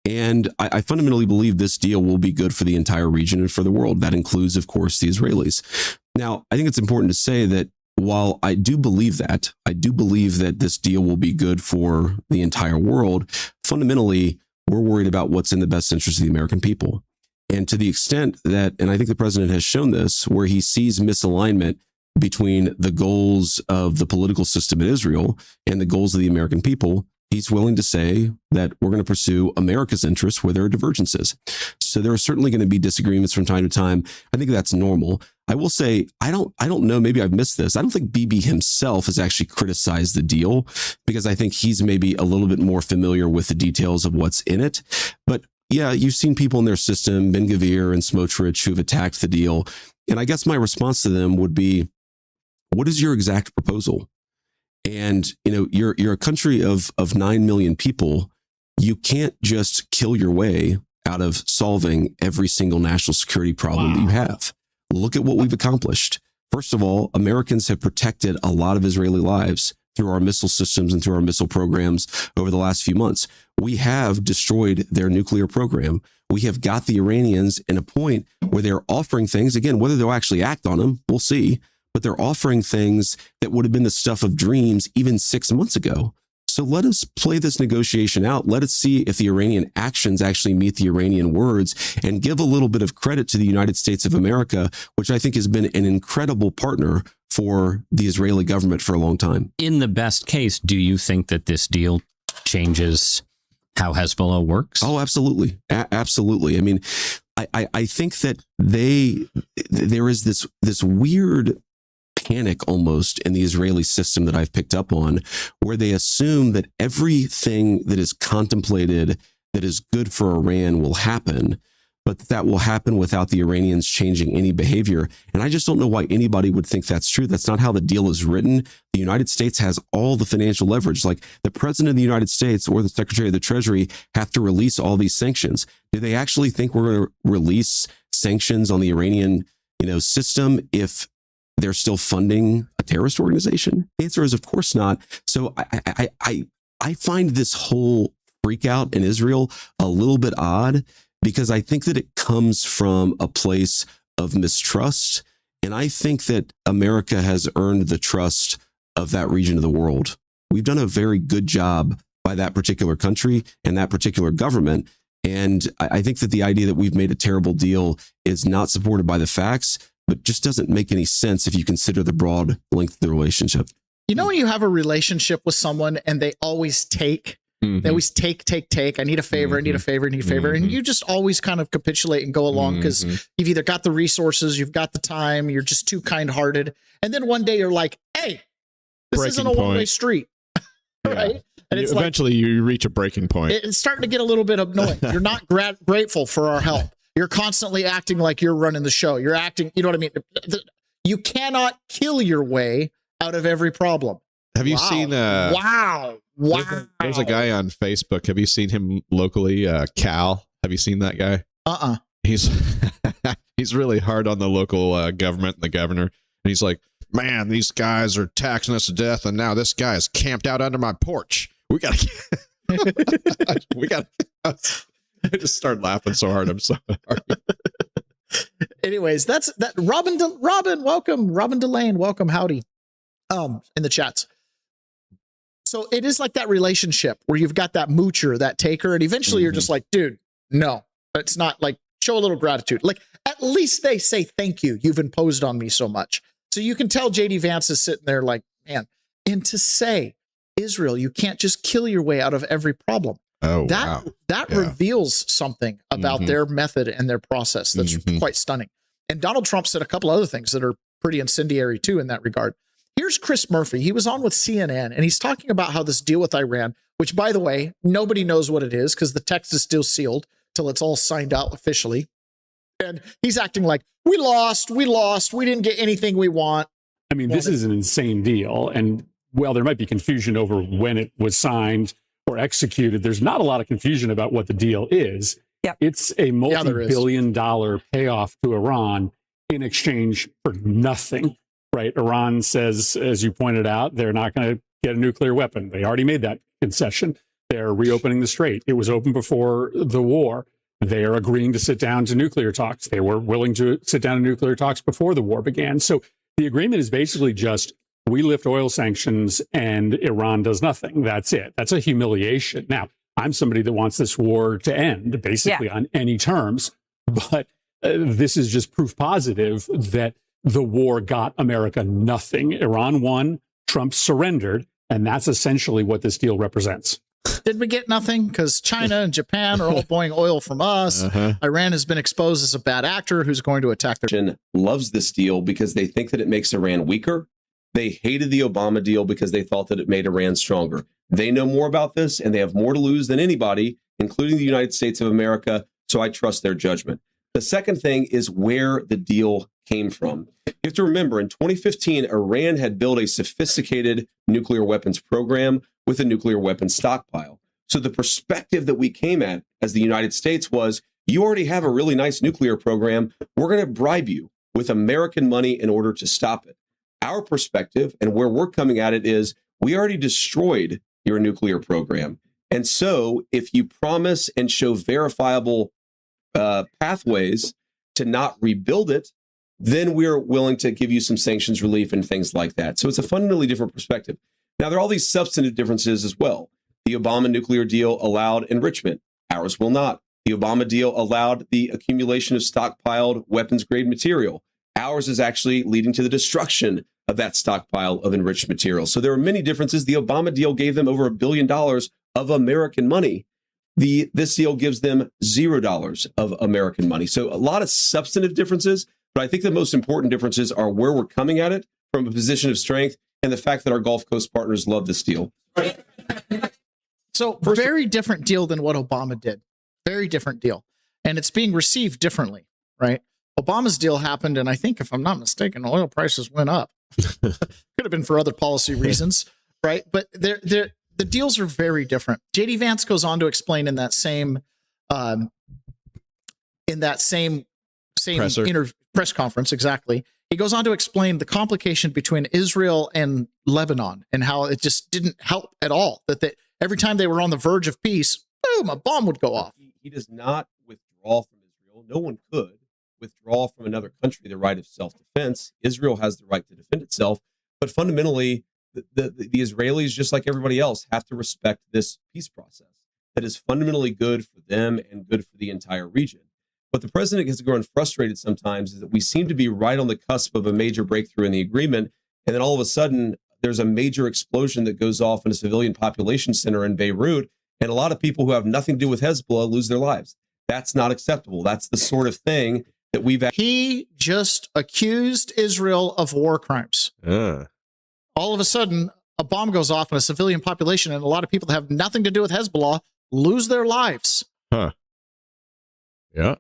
And I fundamentally believe this deal will be good for the entire region and for the world. That includes, of course, the Israelis. Now, I think it's important to say that while I do believe that this deal will be good for the entire world, fundamentally, we're worried about what's in the best interest of the American people. And to the extent that, and I think the president has shown this, where he sees misalignment between the goals of the political system in Israel and the goals of the American people, he's willing to say that we're going to pursue America's interests where there are divergences. So there are certainly going to be disagreements from time to time. I think that's normal. I will say, I don't know, maybe I've missed this. I don't think Bibi himself has actually criticized the deal because I think he's maybe a little bit more familiar with the details of what's in it. But yeah, you've seen people in their system, Ben-Gvir and Smotrich, who've attacked the deal. And I guess my response to them would be, what is your exact proposal? And, you're a country of 9 million people. You can't just kill your way out of solving every single national security problem that you have. Look at what we've accomplished. First of all, Americans have protected a lot of Israeli lives through our missile systems and through our missile programs over the last few months. We have destroyed their nuclear program. We have got the Iranians in a point where they're offering things, again, whether they'll actually act on them, we'll see, but they're offering things that would have been the stuff of dreams even 6 months ago. So let us play this negotiation out. Let us see if the Iranian actions actually meet the Iranian words, and give a little bit of credit to the United States of America, which I think has been an incredible partner for the Israeli government for a long time. In the best case, do you think that this deal changes how Hezbollah works? Oh, absolutely. Absolutely. I mean, I think that there is this weird panic almost in the Israeli system that I've picked up on, where they assume that everything that is contemplated that is good for Iran will happen, but that will happen without the Iranians changing any behavior. And I just don't know why anybody would think that's true. That's not how the deal is written. The United States has all the financial leverage. Like, the president of the United States or the secretary of the Treasury have to release all these sanctions. Do they actually think we're going to release sanctions on the Iranian, system if they're still funding a terrorist organization? The answer is, of course not. So I find this whole freak out in Israel a little bit odd, because I think that it comes from a place of mistrust. And I think that America has earned the trust of that region of the world. We've done a very good job by that particular country and that particular government. And I think that the idea that we've made a terrible deal is not supported by the facts, but just doesn't make any sense if you consider the broad length of the relationship. When you have a relationship with someone and they always take, They always take. I need a favor. I need a favor. I need a favor. And you just always kind of capitulate and go along because you've either got the resources, you've got the time, you're just too kind-hearted. And then one day you're like, hey, this isn't a one-way street. Right? And it's eventually you reach a breaking point. It's starting to get a little bit annoying. You're not grateful for our help. You're constantly acting like you're running the show. You're acting, you know what I mean? You cannot kill your way out of every problem. Have you seen wow. There's a guy on Facebook. Have you seen him locally? Cal. Have you seen that guy? He's he's really hard on the local government and the governor. And he's like, man, these guys are taxing us to death, and now this guy is camped out under my porch. We gotta I just started laughing so hard. I'm sorry. Anyways, that's that. Robin, welcome. Robin Delane, welcome. Howdy. In the chats. So it is like that relationship where you've got that moocher, that taker, and eventually you're just like, dude, no, it's not. Like, show a little gratitude. Like, at least they say thank you. You've imposed on me so much. So you can tell JD Vance is sitting there like, man, and to say, Israel, you can't just kill your way out of every problem. That reveals something about their method and their process that's quite stunning. And Donald Trump said a couple other things that are pretty incendiary too in that regard. Here's Chris Murphy. He was on with CNN and he's talking about how this deal with Iran, which by the way, nobody knows what it is because the text is still sealed till it's all signed out officially. And he's acting like we lost, we didn't get anything we want. I mean, this is an insane deal. And while there might be confusion over when it was signed or executed, there's not a lot of confusion about what the deal is. Yep. It's a multi-billion-dollar payoff to Iran in exchange for nothing, right? Iran says, as you pointed out, they're not going to get a nuclear weapon. They already made that concession. They're reopening the strait. It was open before the war. They are agreeing to sit down to nuclear talks. They were willing to sit down to nuclear talks before the war began. So the agreement is basically just we lift oil sanctions and Iran does nothing. That's it. That's a humiliation. Now, I'm somebody that wants this war to end basically on any terms, but this is just proof positive that the war got America nothing. Iran won, Trump surrendered, and that's essentially what this deal represents. Did we get nothing? Because China and Japan are all buying oil from us. Iran has been exposed as a bad actor who's going to attack their... Loves this deal because they think that it makes Iran weaker. They hated the Obama deal because they thought that it made Iran stronger. They know more about this and they have more to lose than anybody, including the United States of America. So I trust their judgment. The second thing is where the deal came from. You have to remember, in 2015, Iran had built a sophisticated nuclear weapons program with a nuclear weapons stockpile. So the perspective that we came at as the United States was, you already have a really nice nuclear program. We're going to bribe you with American money in order to stop it. Our perspective and where we're coming at it is, we already destroyed your nuclear program. And so if you promise and show verifiable pathways to not rebuild it, then we're willing to give you some sanctions relief and things like that. So it's a fundamentally different perspective. Now, there are all these substantive differences as well. The Obama nuclear deal allowed enrichment. Ours will not. The Obama deal allowed the accumulation of stockpiled weapons-grade material. Ours is actually leading to the destruction of that stockpile of enriched material. So there are many differences. The Obama deal gave them over $1 billion of American money. This deal gives them $0 of American money. So a lot of substantive differences, but I think the most important differences are where we're coming at it from a position of strength and the fact that our Gulf Coast partners love this deal. So very different deal than what Obama did. Very different deal. And it's being received differently, right? Obama's deal happened, and I think, if I'm not mistaken, oil prices went up. Could have been for other policy reasons, right? But the deals are very different. JD Vance goes on to explain in that same press conference, exactly. He goes on to explain the complication between Israel and Lebanon and how it just didn't help at all. That every time they were on the verge of peace, boom, a bomb would go off. He does not withdraw from Israel. No one could withdraw from another country the right of self-defense. Israel has the right to defend itself. But fundamentally, the Israelis, just like everybody else, have to respect this peace process that is fundamentally good for them and good for the entire region. What the president gets grown frustrated sometimes is that we seem to be right on the cusp of a major breakthrough in the agreement, and then all of a sudden there's a major explosion that goes off in a civilian population center in Beirut, and a lot of people who have nothing to do with Hezbollah lose their lives. That's not acceptable. That's the sort of thing that we've... He just accused Israel of war crimes. All of a sudden, a bomb goes off in a civilian population, and a lot of people that have nothing to do with Hezbollah lose their lives. Huh. Yeah.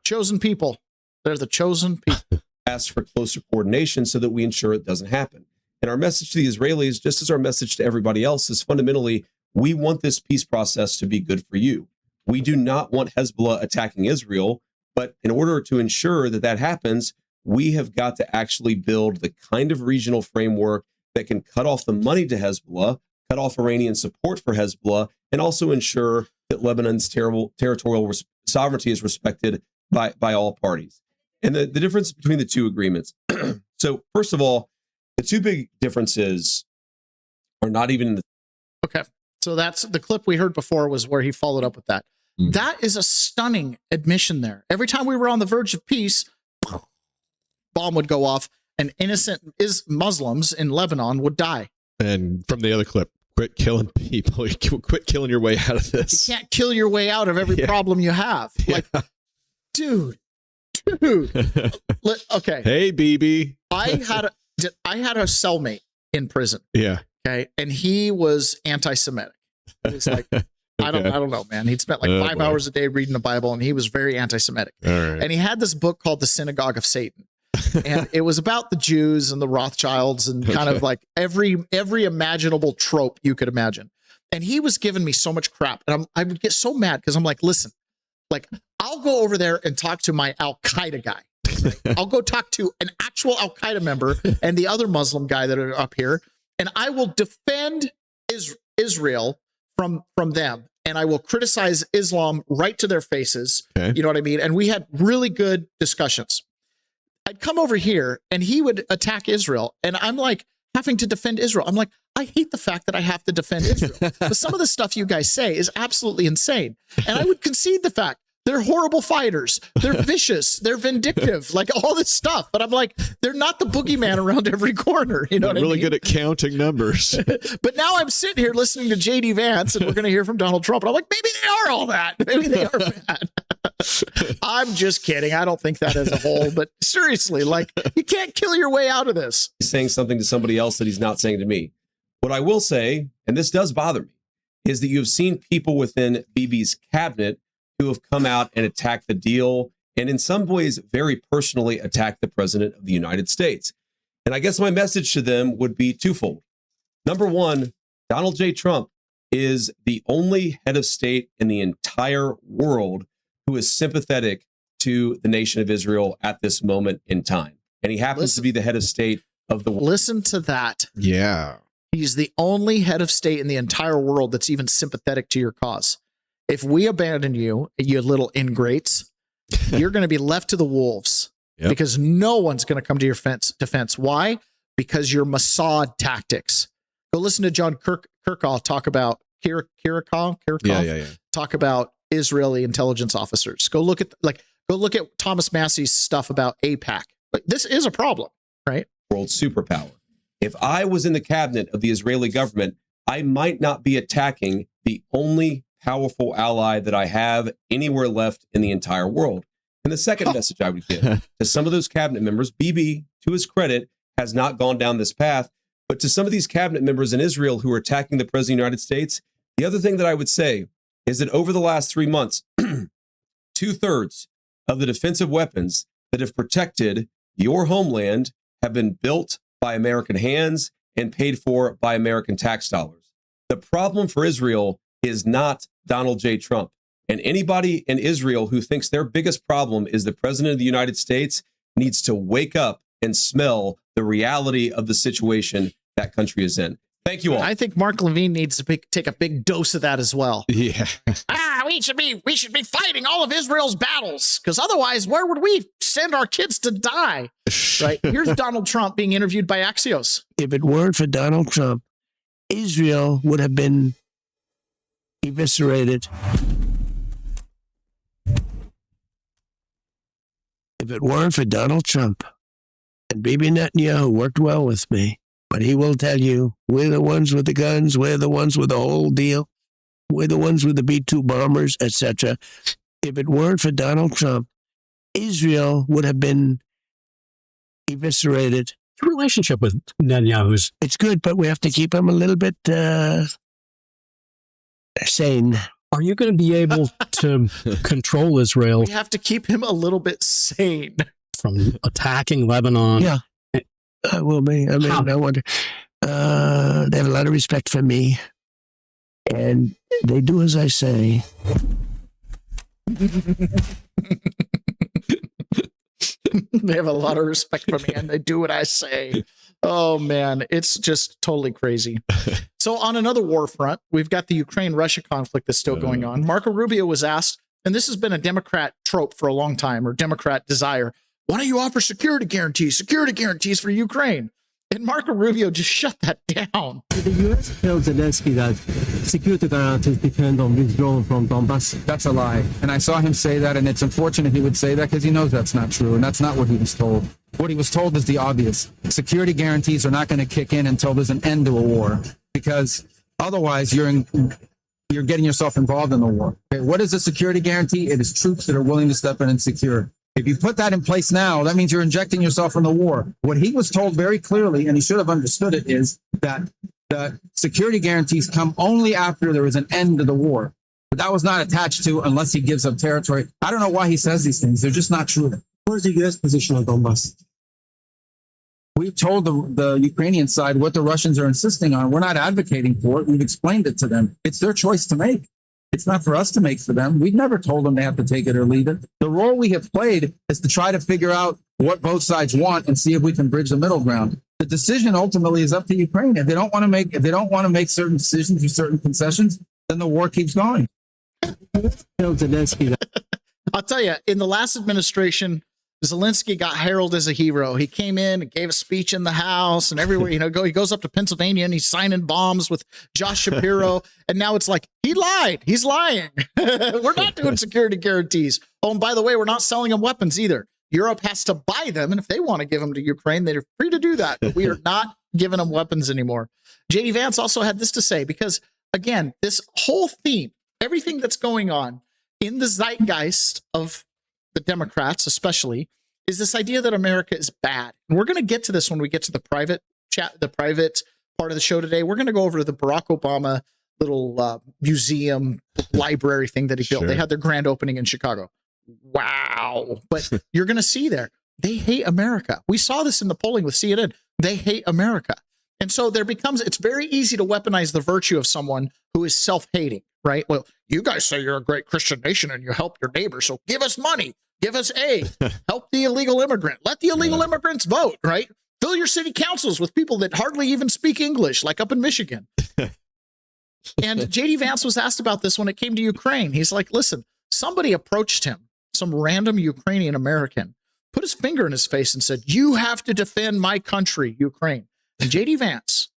Chosen people. They're the chosen people. Ask for closer coordination so that we ensure it doesn't happen. And our message to the Israelis, just as our message to everybody else, is fundamentally, we want this peace process to be good for you. We do not want Hezbollah attacking Israel, but in order to ensure that that happens, we have got to actually build the kind of regional framework that can cut off the money to Hezbollah, cut off Iranian support for Hezbollah, and also ensure that Lebanon's territorial sovereignty is respected by all parties. And the difference between the two agreements. So first of all, the two big differences are not even in the... Okay. So that's the clip we heard before was where he followed up with that. That is a stunning admission there. Every time we were on the verge of peace, bomb would go off and innocent Muslims in Lebanon would die. And from the other clip, quit killing people. Quit killing your way out of this. You can't kill your way out of every problem you have. Like, dude. Okay. Hey, BB. I had a cellmate in prison. Yeah. Okay. And he was anti-Semitic. It's like, I don't know, man. He'd spent like 5 hours a day reading the Bible, and he was very anti-Semitic. All right. And he had this book called The Synagogue of Satan. And it was about the Jews and the Rothschilds and kind of like every imaginable trope you could imagine. And he was giving me so much crap. And I would get so mad because I'm like, listen, like, I'll go over there and talk to my Al-Qaeda guy. Right? I'll go talk to an actual Al-Qaeda member and the other Muslim guy that are up here, and I will defend Israel from them, and I will criticize Islam right to their faces. Okay. You know what I mean? And we had really good discussions. I'd come over here, and he would attack Israel, and I'm like having to defend Israel. I'm like, I hate the fact that I have to defend Israel. But some of the stuff you guys say is absolutely insane. And I would concede the fact they're horrible fighters. They're vicious. They're vindictive, like all this stuff. But I'm like, they're not the boogeyman around every corner. You know what I mean? Really good at counting numbers. But now I'm sitting here listening to J.D. Vance, and we're going to hear from Donald Trump. And I'm like, maybe they are all that. Maybe they are bad. I'm just kidding. I don't think that as a whole. But seriously, like, you can't kill your way out of this. He's saying something to somebody else that he's not saying to me. What I will say, and this does bother me, is that you have seen people within Bibi's cabinet who have come out and attacked the deal, and in some ways very personally attacked the president of the United States. And I guess my message to them would be twofold. Number one, Donald J. Trump is the only head of state in the entire world who is sympathetic to the nation of Israel at this moment in time. And he happens to be the head of state of the world. Listen to that. Yeah. He's the only head of state in the entire world that's even sympathetic to your cause. If we abandon you, you little ingrates, you're going to be left to the wolves because no one's going to come to your defense. Why? Because your Mossad tactics. Go listen to John Kirkall talk about talk about Israeli intelligence officers. Go look at Thomas Massey's stuff about AIPAC. Like, this is a problem, right? World superpower. If I was in the cabinet of the Israeli government, I might not be attacking the only powerful ally that I have anywhere left in the entire world. And the second message I would give to some of those cabinet members, Bibi, to his credit, has not gone down this path, but to some of these cabinet members in Israel who are attacking the president of the United States, the other thing that I would say is that over the last 3 months, 2/3 of the defensive weapons that have protected your homeland have been built by American hands and paid for by American tax dollars. The problem for Israel is not Donald J. Trump. And anybody in Israel who thinks their biggest problem is the president of the United States needs to wake up and smell the reality of the situation that country is in. Thank you all. I think Mark Levine needs to take a big dose of that as well. Yeah. We should be fighting all of Israel's battles, because otherwise, where would we send our kids to die? Right? Here's Donald Trump being interviewed by Axios. If it weren't for Donald Trump, Israel would have been eviscerated. If it weren't for Donald Trump, and Bibi Netanyahu worked well with me, but he will tell you, we're the ones with the guns, we're the ones with the whole deal. We're the ones with the B-2 bombers, etc. If it weren't for Donald Trump, Israel would have been eviscerated. The relationship with Netanyahu's It's good, but we have to keep him a little bit sane. Are you going to be able to control Israel We have to keep him a little bit sane. from attacking Lebanon? Yeah, I will be. I mean, I wonder. They have a lot of respect for me, and they do as I say. They have a lot of respect for me, and they do what I say. Oh man, it's just totally crazy. So on another war front, we've got the Ukraine-Russia conflict that's still going on. Marco Rubio was asked, and this has been a Democrat trope for a long time, or Democrat desire, why don't you offer security guarantees for Ukraine? And Marco Rubio just shut that down. The U.S. tells Zelensky that security guarantees depend on withdrawal from Donbass. That's a lie. And I saw him say that, and it's unfortunate he would say that because he knows that's not true, and that's not what he was told. What he was told is the obvious. Security guarantees are not going to kick in until there's an end to a war, because otherwise you're getting yourself involved in the war. Okay, what is a security guarantee? It is troops that are willing to step in and secure. If you put that in place now, that means you're injecting yourself in the war. What he was told very clearly, and he should have understood it, is that the security guarantees come only after there is an end to the war. But that was not attached to unless he gives up territory. I don't know why he says these things. They're just not true. What is the U.S. position on Donbass? We've told the Ukrainian side what the Russians are insisting on. We're not advocating for it. We've explained it to them. It's their choice to make. It's not for us to make for them. We've never told them they have to take it or leave it. The role we have played is to try to figure out what both sides want and see if we can bridge the middle ground. The decision ultimately is up to Ukraine. If they don't want to make certain decisions or certain concessions, then the war keeps going. I'll tell you, in the last administration, Zelensky got heralded as a hero. He came in and gave a speech in the House and everywhere, he goes up to Pennsylvania and he's signing bombs with Josh Shapiro. And now it's like, he lied. He's lying. We're not doing security guarantees. Oh, and by the way, we're not selling them weapons either. Europe has to buy them. And if they want to give them to Ukraine, they're free to do that. But we are not giving them weapons anymore. JD Vance also had this to say, because again, this whole theme, everything that's going on in the zeitgeist of the Democrats especially, is this idea that America is bad. And we're going to get to this when we get to the private chat, the private part of the show today. We're going to go over to the Barack Obama little museum library thing that he built. They had their grand opening in Chicago. Wow. But you're going to see there, they hate America. We saw this in the polling with CNN. They hate America. And so it's very easy to weaponize the virtue of someone who is self-hating, right? Well, you guys say you're a great Christian nation and you help your neighbor, so give us money, give us aid, help the illegal immigrant, let the illegal immigrants vote, right? Fill your city councils with people that hardly even speak English, like up in Michigan. And JD Vance was asked about this when it came to Ukraine. He's like, listen, somebody approached him, some random Ukrainian American, put his finger in his face and said, you have to defend my country, Ukraine. And JD Vance,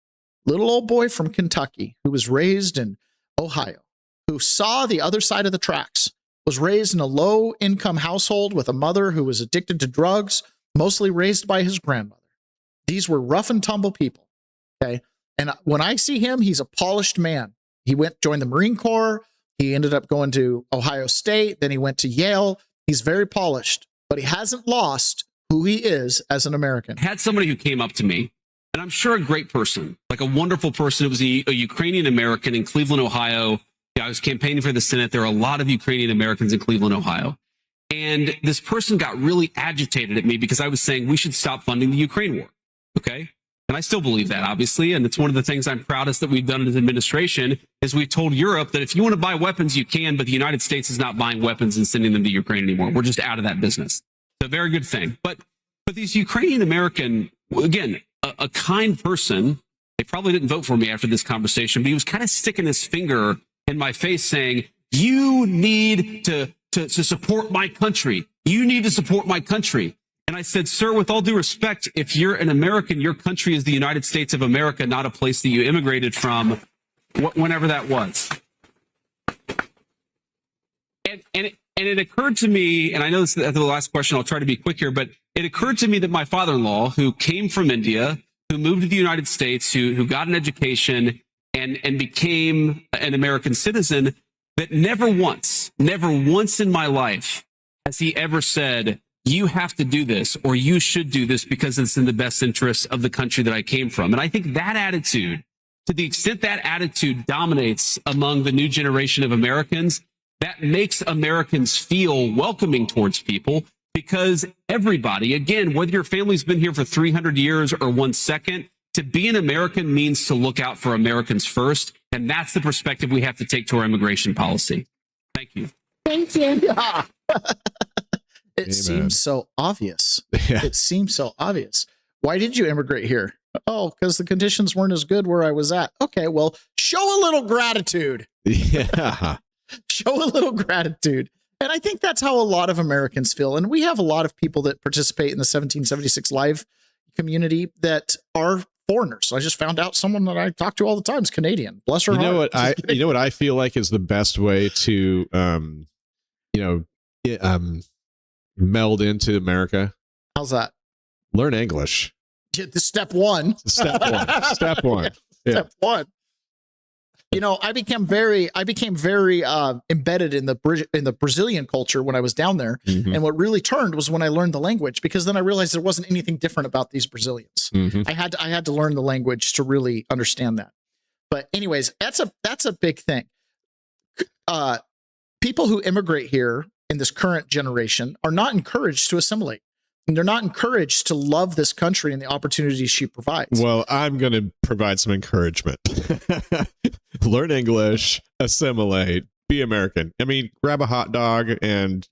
little old boy from Kentucky, who was raised in Ohio, who saw the other side of the tracks, was raised in a low-income household with a mother who was addicted to drugs, mostly raised by his grandmother. These were rough and tumble people, okay? And when I see him, he's a polished man. He joined the Marine Corps. He ended up going to Ohio State. Then he went to Yale. He's very polished, but he hasn't lost who he is as an American. I had somebody who came up to me, and I'm sure a great person, like a wonderful person. It was a Ukrainian American in Cleveland, Ohio. I was campaigning for the Senate. There are a lot of Ukrainian Americans in Cleveland, Ohio. And this person got really agitated at me because I was saying we should stop funding the Ukraine war. Okay. And I still believe that, obviously. And it's one of the things I'm proudest that we've done as administration is we've told Europe that if you want to buy weapons, you can, but the United States is not buying weapons and sending them to Ukraine anymore. We're just out of that business. It's a very good thing. But these Ukrainian American, again, a kind person, they probably didn't vote for me after this conversation, but he was kind of sticking his finger in my face saying, you need to support my country. You need to support my country. And I said, sir, with all due respect, if you're an American, your country is the United States of America, not a place that you immigrated from, whenever that was. And it occurred to me, and I know this is the last question, I'll try to be quick here, but it occurred to me that my father-in-law, who came from India, who moved to the United States, who got an education, and became an American citizen, that never once in my life has he ever said, you have to do this or you should do this because it's in the best interest of the country that I came from. And I think that attitude, to the extent that attitude dominates among the new generation of Americans, that makes Americans feel welcoming towards people, because everybody, again, whether your family's been here for 300 years or 1 second, to be an American means to look out for Americans first. And that's the perspective we have to take to our immigration policy. Thank you. Thank you. Yeah. It seems so obvious. Yeah. It seems so obvious. Why did you immigrate here? Oh, because the conditions weren't as good where I was at. Okay, well, show a little gratitude. Yeah. Show a little gratitude. And I think that's how a lot of Americans feel. And we have a lot of people that participate in the 1776 Live community that are foreigners. I just found out someone that I talk to all the time is Canadian. Bless her heart. You know what I feel like is the best way to meld into America? How's that? Learn English. Step one. Step one. Step one. Yeah. Step one. You know, I became very embedded in the Brazilian culture when I was down there. Mm-hmm. And what really turned was when I learned the language, because then I realized there wasn't anything different about these Brazilians. Mm-hmm. I had to learn the language to really understand that. But anyways, that's a big thing. People who immigrate here in this current generation are not encouraged to assimilate. And they're not encouraged to love this country and the opportunities she provides. Well, I'm going to provide some encouragement. Learn English, assimilate, be American. I mean, grab a hot dog and,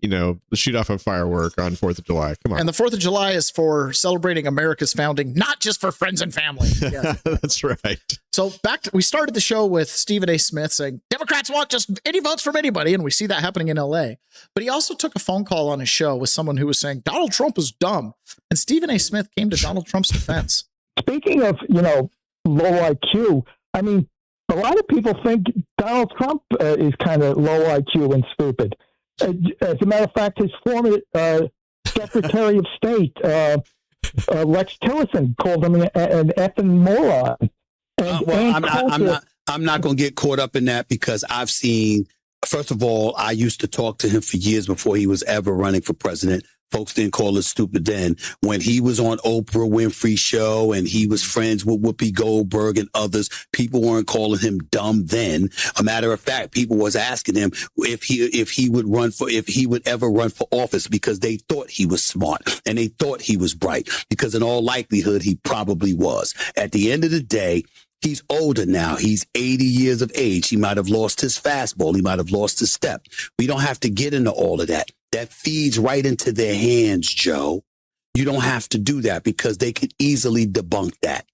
shoot off a firework on 4th of July. Come on. And the 4th of July is for celebrating America's founding, not just for friends and family. Yeah. That's right. So we started the show with Stephen A. Smith saying, Democrats want just any votes from anybody. And we see that happening in LA. But he also took a phone call on his show with someone who was saying, Donald Trump is dumb. And Stephen A. Smith came to Donald Trump's defense. Speaking of, low IQ, I mean, a lot of people think Donald Trump is kind of low IQ and stupid. As a matter of fact, his former Secretary of State, Rex Tillerson, called him an effing moron. I'm not going to get caught up in that, because I've seen, first of all, I used to talk to him for years before he was ever running for president. Folks didn't call us stupid then. When he was on Oprah Winfrey's show and he was friends with Whoopi Goldberg and others, people weren't calling him dumb then. A matter of fact, people was asking him if he would ever run for office, because they thought he was smart and they thought he was bright, because in all likelihood, he probably was. At the end of the day, he's older now. He's 80 years of age. He might have lost his fastball. He might have lost his step. We don't have to get into all of that. That feeds right into their hands, Joe. You don't have to do that, because they could easily debunk that,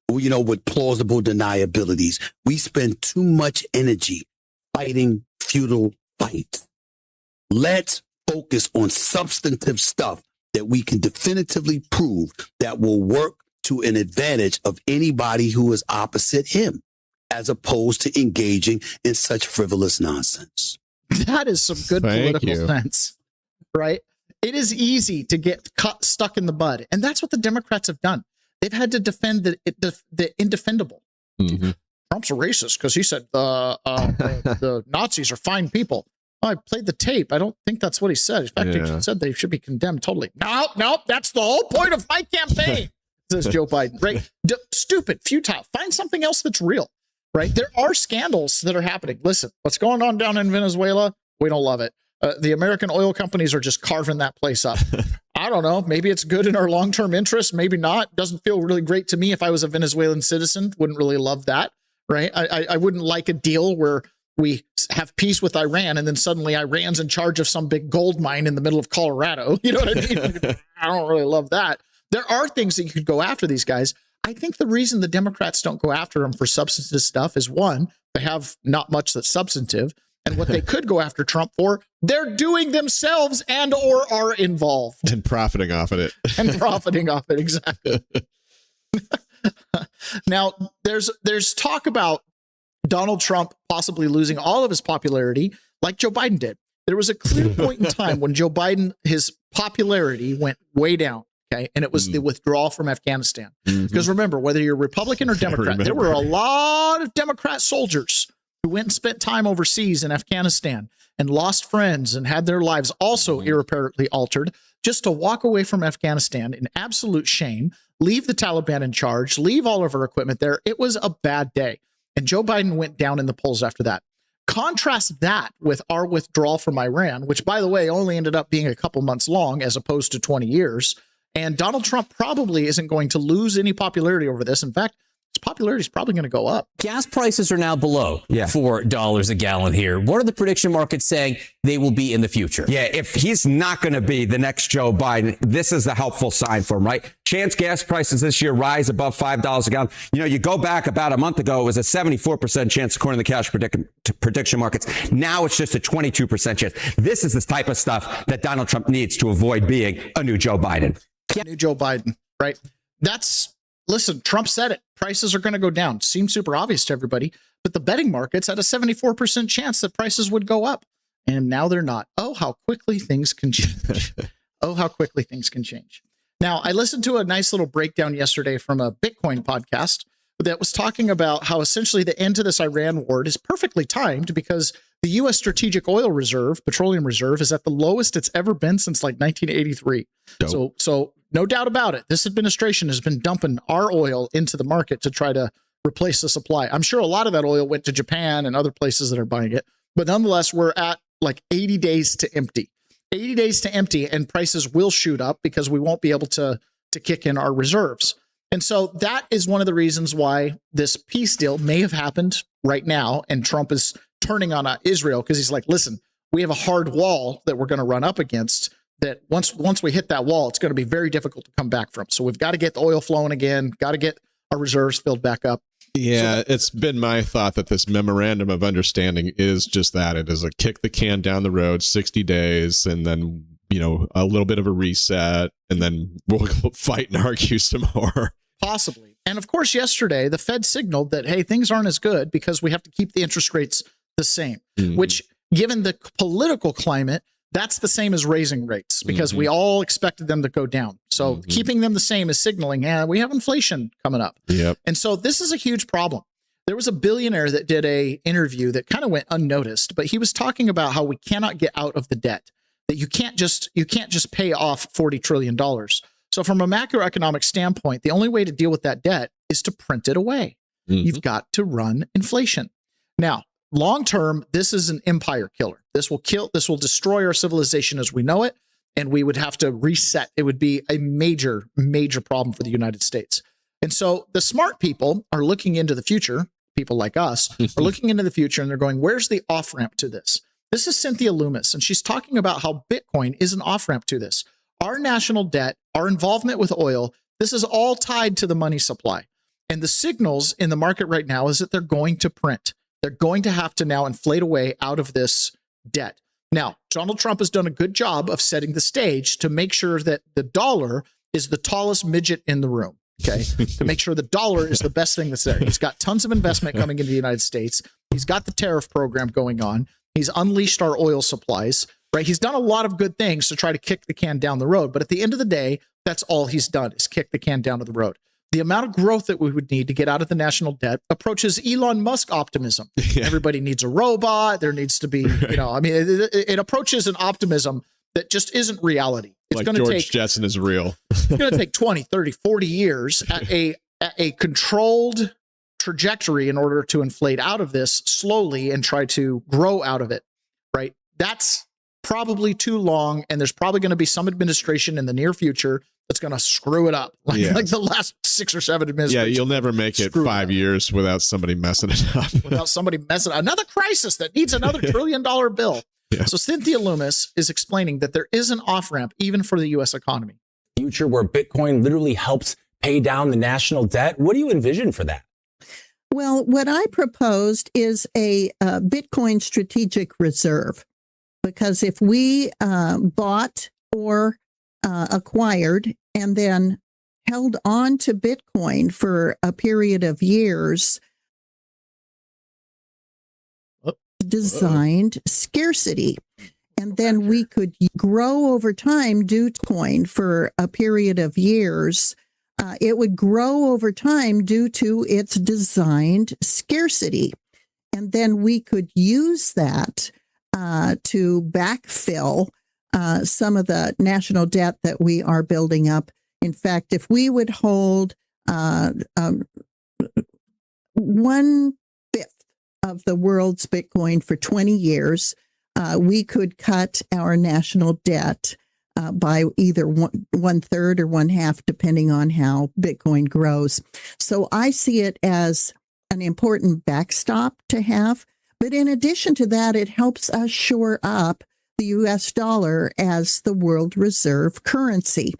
with plausible deniabilities. We spend too much energy fighting futile fights. Let's focus on substantive stuff that we can definitively prove that will work to an advantage of anybody who is opposite him, as opposed to engaging in such frivolous nonsense. That is some good political sense, right? It is easy to get stuck in the mud. And that's what the Democrats have done. They've had to defend the indefendable. Mm-hmm. Trump's a racist because he said the Nazis are fine people. Oh, I played the tape. I don't think that's what he said. In fact, he said they should be condemned totally. No, that's the whole point of my campaign, says Joe Biden. Right? Stupid, futile. Find something else that's real, right? There are scandals that are happening. Listen, what's going on down in Venezuela? We don't love it. The American oil companies are just carving that place up. I don't know. Maybe it's good in our long-term interest. Maybe not. Doesn't feel really great to me. If I was a Venezuelan citizen, wouldn't really love that, right? I wouldn't like a deal where we have peace with Iran and then suddenly Iran's in charge of some big gold mine in the middle of Colorado. You know what I mean? I don't really love that. There are things that you could go after these guys. I think the reason the Democrats don't go after them for substantive stuff is, one, they have not much that's substantive. And what they could go after Trump for, they're doing themselves and or are involved. And profiting off of it. Exactly. Now, there's talk about Donald Trump possibly losing all of his popularity like Joe Biden did. There was a clear point in time when Joe Biden, his popularity went way down. Okay. And it was the withdrawal from Afghanistan. Because remember, whether you're Republican or Democrat, there were a lot of Democrat soldiers who went and spent time overseas in Afghanistan and lost friends and had their lives also irreparably altered just to walk away from Afghanistan in absolute shame, leave the Taliban in charge, leave all of our equipment there. It was a bad day. And Joe Biden went down in the polls after that. Contrast that with our withdrawal from Iran, which, by the way, only ended up being a couple months long as opposed to 20 years. And Donald Trump probably isn't going to lose any popularity over this. In fact, his popularity is probably going to go up. Gas prices are now below $4 a gallon here. What are the prediction markets saying they will be in the future? Yeah, if he's not going to be the next Joe Biden, this is a helpful sign for him, right? Chance gas prices this year rise above $5 a gallon. You know, you go back about a month ago, it was a 74% chance according to the cash prediction markets. Now it's just a 22% chance. This is the type of stuff that Donald Trump needs to avoid being a new Joe Biden. New Joe Biden, right? Listen, Trump said it. Prices are going to go down. Seems super obvious to everybody, but the betting markets had a 74% chance that prices would go up. And now they're not. Oh, how quickly things can change. Oh, how quickly things can change. Now, I listened to a nice little breakdown yesterday from a Bitcoin podcast that was talking about how essentially the end to this Iran war is perfectly timed because the U.S. Strategic Oil Reserve, Petroleum Reserve, is at the lowest it's ever been since like 1983. So no doubt about it, this administration has been dumping our oil into the market to try to replace the supply. I'm sure a lot of that oil went to Japan and other places that are buying it. But nonetheless, we're at like 80 days to empty. 80 days to empty, and prices will shoot up because we won't be able to kick in our reserves. And so that is one of the reasons why this peace deal may have happened right now, and Trump is turning on Israel because he's like, listen, we have a hard wall that we're going to run up against that once we hit that wall, it's going to be very difficult to come back from. So we've got to get the oil flowing again, got to get our reserves filled back up. Yeah, it's been my thought that this memorandum of understanding is just that. It is a kick the can down the road, 60 days, and then, you know, a little bit of a reset, and then we'll fight and argue some more. Possibly. And of course, yesterday, the Fed signaled that, hey, things aren't as good because we have to keep the interest rates the same, which, given the political climate, that's the same as raising rates because we all expected them to go down. So keeping them the same is signaling, we have inflation coming up. Yep. And so this is a huge problem. There was a billionaire that did a interview that kind of went unnoticed, but he was talking about how we cannot get out of the debt, that you can't just pay off $40 trillion. So from a macroeconomic standpoint, the only way to deal with that debt is to print it away. You've got to run inflation. Now, long term, this is an empire killer. This will destroy our civilization as we know it, and we would have to reset. It would be a major, major problem for the United States. And so the smart people are looking into the future. People like us are looking into the future, and they're going, where's the off-ramp to this? This is Cynthia Loomis, and she's talking about how Bitcoin is an off-ramp to this. Our national debt, our involvement with oil, this is all tied to the money supply. And the signals in the market right now is that they're going to print. They're going to have to now inflate away out of this debt. Now, Donald Trump has done a good job of setting the stage to make sure that the dollar is the tallest midget in the room. Okay, to make sure the dollar is the best thing that's there. He's got tons of investment coming into the United States. He's got the tariff program going on. He's unleashed our oil supplies, right? He's done a lot of good things to try to kick the can down the road. But at the end of the day, that's all he's done is kick the can down to the road. The amount of growth that we would need to get out of the national debt approaches Elon Musk optimism. Yeah. Everybody needs a robot. There needs to be, it approaches an optimism that just isn't reality. It's like going to George Jetson is real. It's going to take 20, 30, 40 years at a controlled trajectory in order to inflate out of this slowly and try to grow out of it, right? That's probably too long, and there's probably going to be some administration in the near future that's going to screw it up, like the last 6 or 7 administrations. Yeah, you'll never make it 5 years without somebody messing it up. Another crisis that needs another $1 trillion bill. Yeah. So Cynthia Loomis is explaining that there is an off-ramp even for the U.S. economy. Future where Bitcoin literally helps pay down the national debt. What do you envision for that? Well, what I proposed is a Bitcoin strategic reserve, because if we bought or acquired and then held on to Bitcoin for a period of years, designed scarcity. And then we could grow over time due to coin for a period of years. It would grow over time due to its designed scarcity. And then we could use that to backfill some of the national debt that we are building up. In fact, if we would hold 1/5 of the world's Bitcoin for 20 years, we could cut our national debt by either 1/3 or 1/2, depending on how Bitcoin grows. So I see it as an important backstop to have. But in addition to that, it helps us shore up the US dollar as the world reserve currency.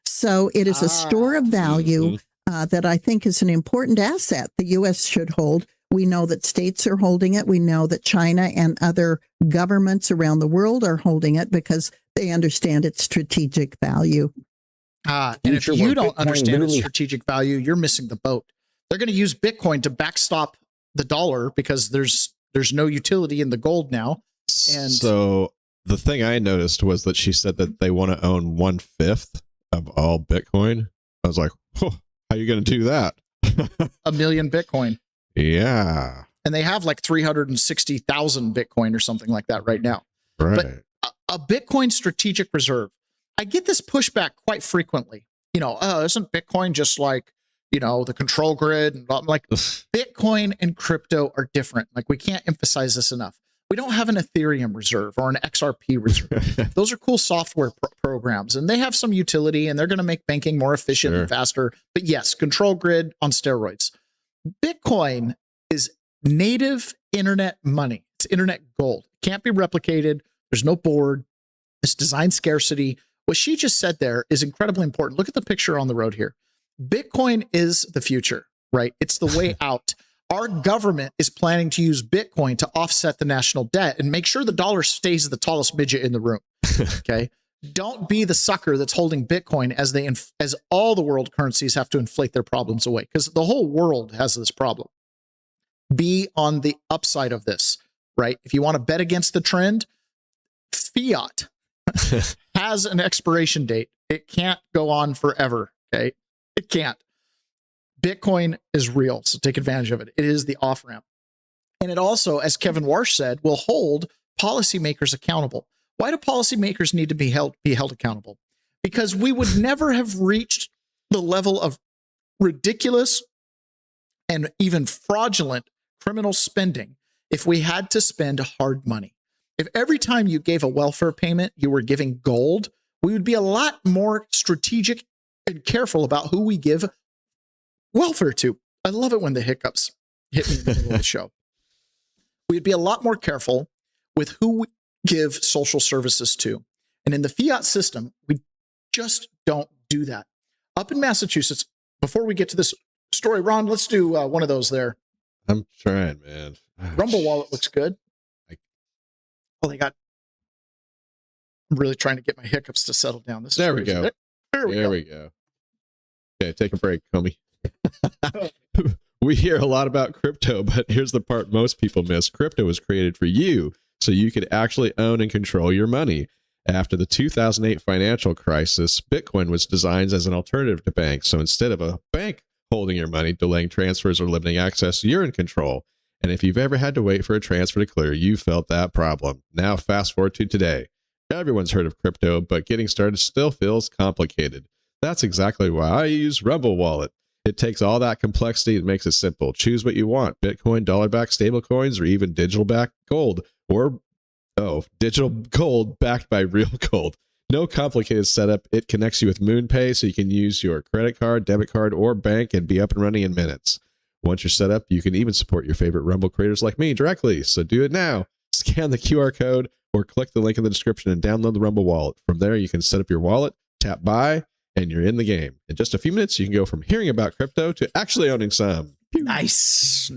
So it is a store of value that I think is an important asset the US should hold. We know that states are holding it. We know that China and other governments around the world are holding it because they understand its strategic value. And if you don't understand its strategic value, you're missing the boat. They're going to use Bitcoin to backstop the dollar because there's no utility in the gold now. And so the thing I noticed was that she said that they want to own 1/5 of all Bitcoin. I was like, oh, how are you going to do that? 1 million Bitcoin. Yeah. And they have like 360,000 Bitcoin or something like that right now. Right. But a Bitcoin strategic reserve, I get this pushback quite frequently. Isn't Bitcoin just like, the control grid? And I'm like, Bitcoin and crypto are different. Like, we can't emphasize this enough. We don't have an Ethereum reserve or an XRP reserve. Those are cool software programs, and they have some utility, and they're going to make banking more efficient and faster. But yes, control grid on steroids. Bitcoin is native internet money. It's internet gold. It can't be replicated. There's no board. It's design scarcity. What she just said there is incredibly important. Look at the picture on the road here. Bitcoin is the future, right? It's the way out. Our government is planning to use Bitcoin to offset the national debt and make sure the dollar stays the tallest midget in the room. Okay. Don't be the sucker that's holding Bitcoin as all the world currencies have to inflate their problems away, because the whole world has this problem. Be on the upside of this, right? If you want to bet against the trend, fiat has an expiration date. It can't go on forever. Okay. It can't. Bitcoin is real, so take advantage of it. It is the off-ramp. And it also, as Kevin Warsh said, will hold policymakers accountable. Why do policymakers need to be held accountable? Because we would never have reached the level of ridiculous and even fraudulent criminal spending if we had to spend hard money. If every time you gave a welfare payment, you were giving gold, we would be a lot more strategic and careful about who we give welfare to. I love it when the hiccups hit me in the middle of the show. We'd be a lot more careful with who we give social services to. And in the fiat system, we just don't do that. Up in Massachusetts, before we get to this story, Ron, let's do one of those there. I'm trying, man. Rumble Wallet looks good. I'm really trying to get my hiccups to settle down. There we go. There we go. Okay, take a break, homie. We hear a lot about crypto, but here's the part most people miss. Crypto was created for you, so you could actually own and control your money. After the 2008 financial crisis, Bitcoin was designed as an alternative to banks. So instead of a bank holding your money, delaying transfers, or limiting access, you're in control. And if you've ever had to wait for a transfer to clear, you felt that problem. Now fast forward to today. Everyone's heard of crypto, but getting started still feels complicated. That's exactly why I use Rumble Wallet. It takes all that complexity and makes it simple. Choose what you want: Bitcoin, dollar-backed stablecoins, or even digital-backed gold, or digital gold backed by real gold. No complicated setup. It connects you with MoonPay, so you can use your credit card, debit card, or bank and be up and running in minutes. Once you're set up, you can even support your favorite Rumble creators like me directly. So do it now. Scan the QR code or click the link in the description and download the Rumble Wallet. From there, you can set up your wallet, tap buy, and you're in the game. In just a few minutes, you can go from hearing about crypto to actually owning some. Nice.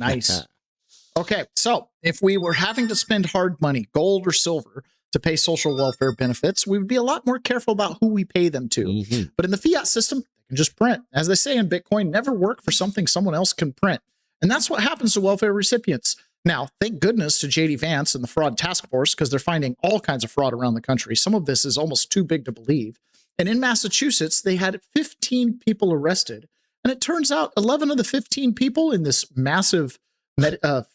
Okay, so if we were having to spend hard money, gold or silver, to pay social welfare benefits, we would be a lot more careful about who we pay them to. Mm-hmm. But in the fiat system, they can just print. As they say in Bitcoin, never work for something someone else can print. And that's what happens to welfare recipients. Now, thank goodness to J.D. Vance and the fraud task force, because they're finding all kinds of fraud around the country. Some of this is almost too big to believe. And in Massachusetts, they had 15 people arrested. And it turns out 11 of the 15 people in this massive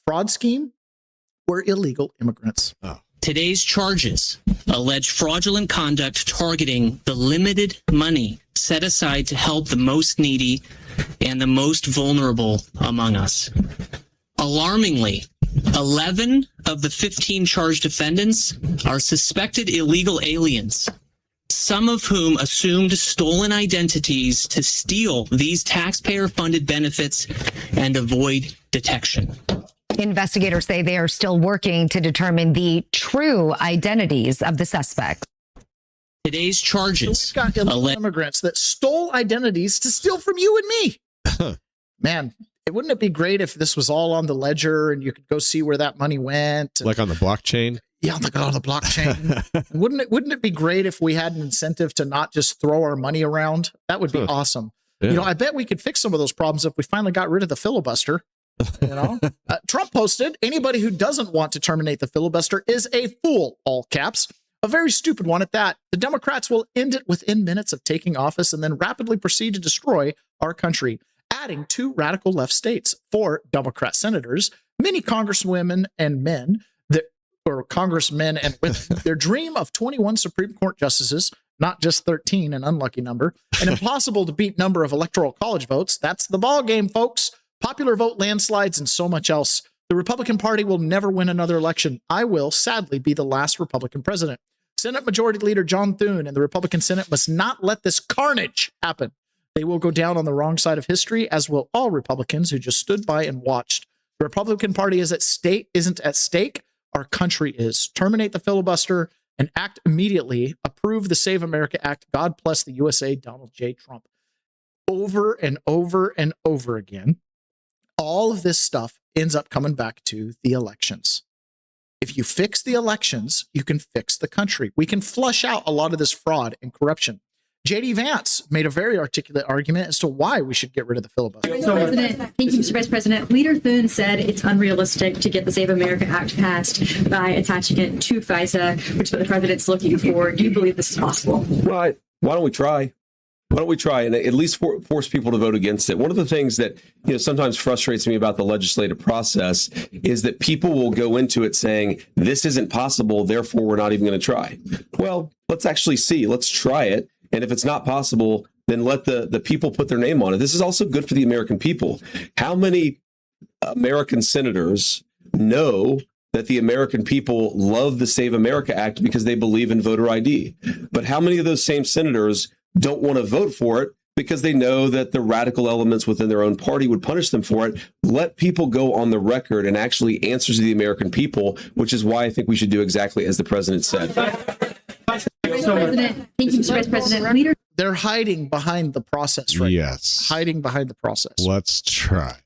fraud scheme were illegal immigrants. Oh. Today's charges allege fraudulent conduct targeting the limited money set aside to help the most needy and the most vulnerable among us. Alarmingly, 11 of the 15 charged defendants are suspected illegal aliens, some of whom assumed stolen identities to steal these taxpayer-funded benefits and avoid detection. Investigators say they are still working to determine the true identities of the suspects. Today's charges. So we've got illegal immigrants that stole identities to steal from you and me. Man, wouldn't it be great if this was all on the ledger and you could go see where that money went? Like on the blockchain? Yeah, on the blockchain. Wouldn't it be great if we had an incentive to not just throw our money around? That would be awesome. Yeah. You know, I bet we could fix some of those problems if we finally got rid of the filibuster. You know, Trump posted, anybody who doesn't want to terminate the filibuster is a fool, all caps. A very stupid one at that. The Democrats will end it within minutes of taking office and then rapidly proceed to destroy our country, adding 2 radical left states, 4 Democrat senators, many congresswomen and men, or congressmen and with their dream of 21 Supreme Court justices, not just 13, an unlucky number, an impossible to beat number of electoral college votes. That's the ball game, folks. Popular vote landslides and so much else. The Republican Party will never win another election. I will, sadly, be the last Republican president. Senate Majority Leader John Thune and the Republican Senate must not let this carnage happen. They will go down on the wrong side of history, as will all Republicans who just stood by and watched. The Republican Party isn't at stake. Our country is. Terminate the filibuster and act immediately. Approve the Save America Act. God bless the USA, Donald J. Trump. Over and over and over again, all of this stuff ends up coming back to the elections. If you fix the elections, you can fix the country. We can flush out a lot of this fraud and corruption. J.D. Vance made a very articulate argument as to why we should get rid of the filibuster. Thank you, Mr. Vice President. Leader Thune said it's unrealistic to get the Save America Act passed by attaching it to FISA, which is what the president's looking for. Do you believe this is possible? Right. Why don't we try? Why don't we try and at least force people to vote against it? One of the things that sometimes frustrates me about the legislative process is that people will go into it saying, this isn't possible, therefore we're not even going to try. Well, let's actually see. Let's try it. And if it's not possible, then let the people put their name on it. This is also good for the American people. How many American senators know that the American people love the Save America Act because they believe in voter ID? But how many of those same senators don't want to vote for it because they know that the radical elements within their own party would punish them for it? Let people go on the record and actually answer to the American people, which is why I think we should do exactly as the president said. Thank you, Mr. Vice President. They're hiding behind the process, right? Yes. Hiding behind the process. Let's try.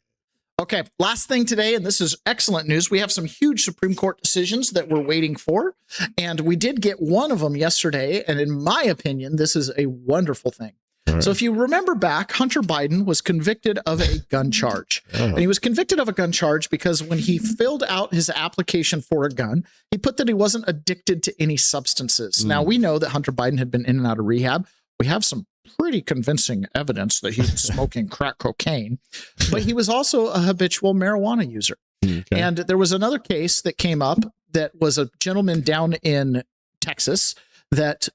Okay, last thing today, and this is excellent news. We have some huge Supreme Court decisions that we're waiting for, and we did get one of them yesterday, and in my opinion, this is a wonderful thing. Right. So if you remember back, Hunter Biden was convicted of a gun charge. And he was convicted of a gun charge because when he filled out his application for a gun, he put that he wasn't addicted to any substances. Now, we know that Hunter Biden had been in and out of rehab. We have some pretty convincing evidence that he was smoking crack cocaine, but he was also a habitual marijuana user. Okay. And there was another case that came up that was a gentleman down in Texas that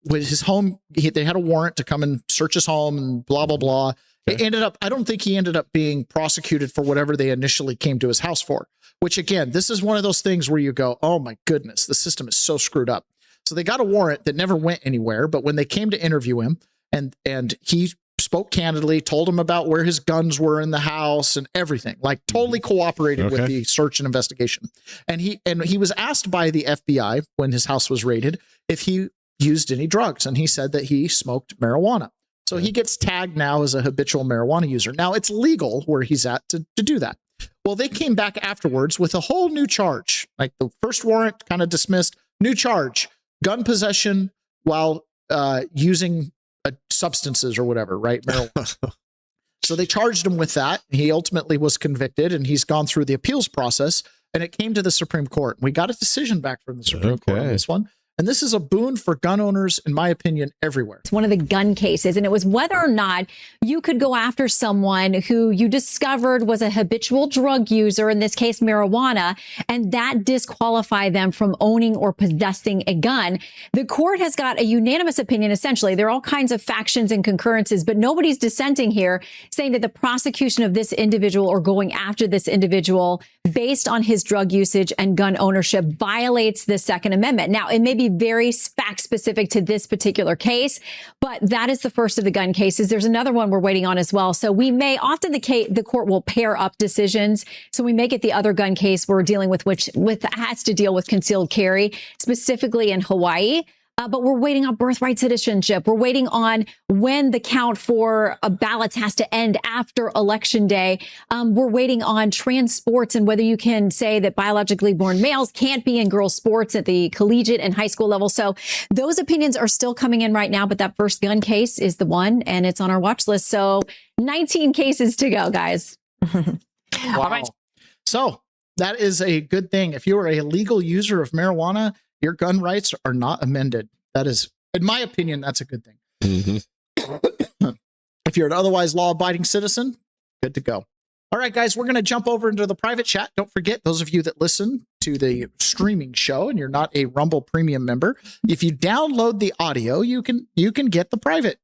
with his home, they had a warrant to come and search his home and blah, blah, blah. Okay. It ended up, I don't think he ended up being prosecuted for whatever they initially came to his house for, which again, this is one of those things where you go, oh my goodness, the system is so screwed up. So they got a warrant that never went anywhere, but when they came to interview him and he spoke candidly, told him about where his guns were in the house and everything, like totally cooperated with the search and investigation. And he was asked by the FBI when his house was raided if he used any drugs, and he said that he smoked marijuana. So he gets tagged now as a habitual marijuana user. Now it's legal where he's at to do that. Well, they came back afterwards with a whole new charge. Like the first warrant kind of dismissed, new charge, gun possession while using substances or whatever, right? Marijuana. So they charged him with that. He ultimately was convicted, and he's gone through the appeals process. and it came to the Supreme Court. We got a decision back from the Supreme Court on this one. And this is a boon for gun owners, in my opinion, everywhere. It's one of the gun cases, and it was whether or not you could go after someone who you discovered was a habitual drug user, in this case, marijuana, and that disqualify them from owning or possessing a gun. The court has got a unanimous opinion, essentially. There are all kinds of factions and concurrences, but nobody's dissenting here, saying that the prosecution of this individual or going after this individual based on his drug usage and gun ownership violates the Second Amendment. Now, it may be very fact specific to this particular case, but that is the first of the gun cases. There's another one we're waiting on as well. So we may often the court will pair up decisions. So we may get the other gun case we're dealing with, which has to deal with concealed carry, specifically in Hawaii. But we're waiting on birthright citizenship. We're waiting on when the count for ballots has to end after Election Day. We're waiting on trans sports and whether you can say that biologically born males can't be in girls' sports at the collegiate and high school level. So those opinions are still coming in right now. But that first gun case is the one, and it's on our watch list. So 19 cases to go, guys. Wow. All right. So that is a good thing. If you are a legal user of marijuana, your gun rights are not amended. That is, in my opinion, that's a good thing. Mm-hmm. If you're an otherwise law-abiding citizen, good to go. All right, guys, we're going to jump over into the private chat. Don't forget, those of you that listen to the streaming show and you're not a Rumble Premium member, if you download the audio, you can get the private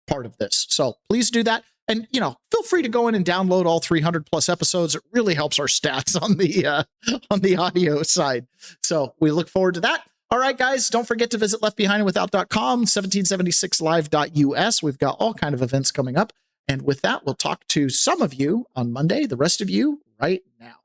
part of this. So please do that. And, feel free to go in and download all 300 plus episodes. It really helps our stats on the audio side. So we look forward to that. All right, guys, don't forget to visit leftbehindandwithout.com, 1776live.us. We've got all kind of events coming up. And with that, we'll talk to some of you on Monday, the rest of you right now.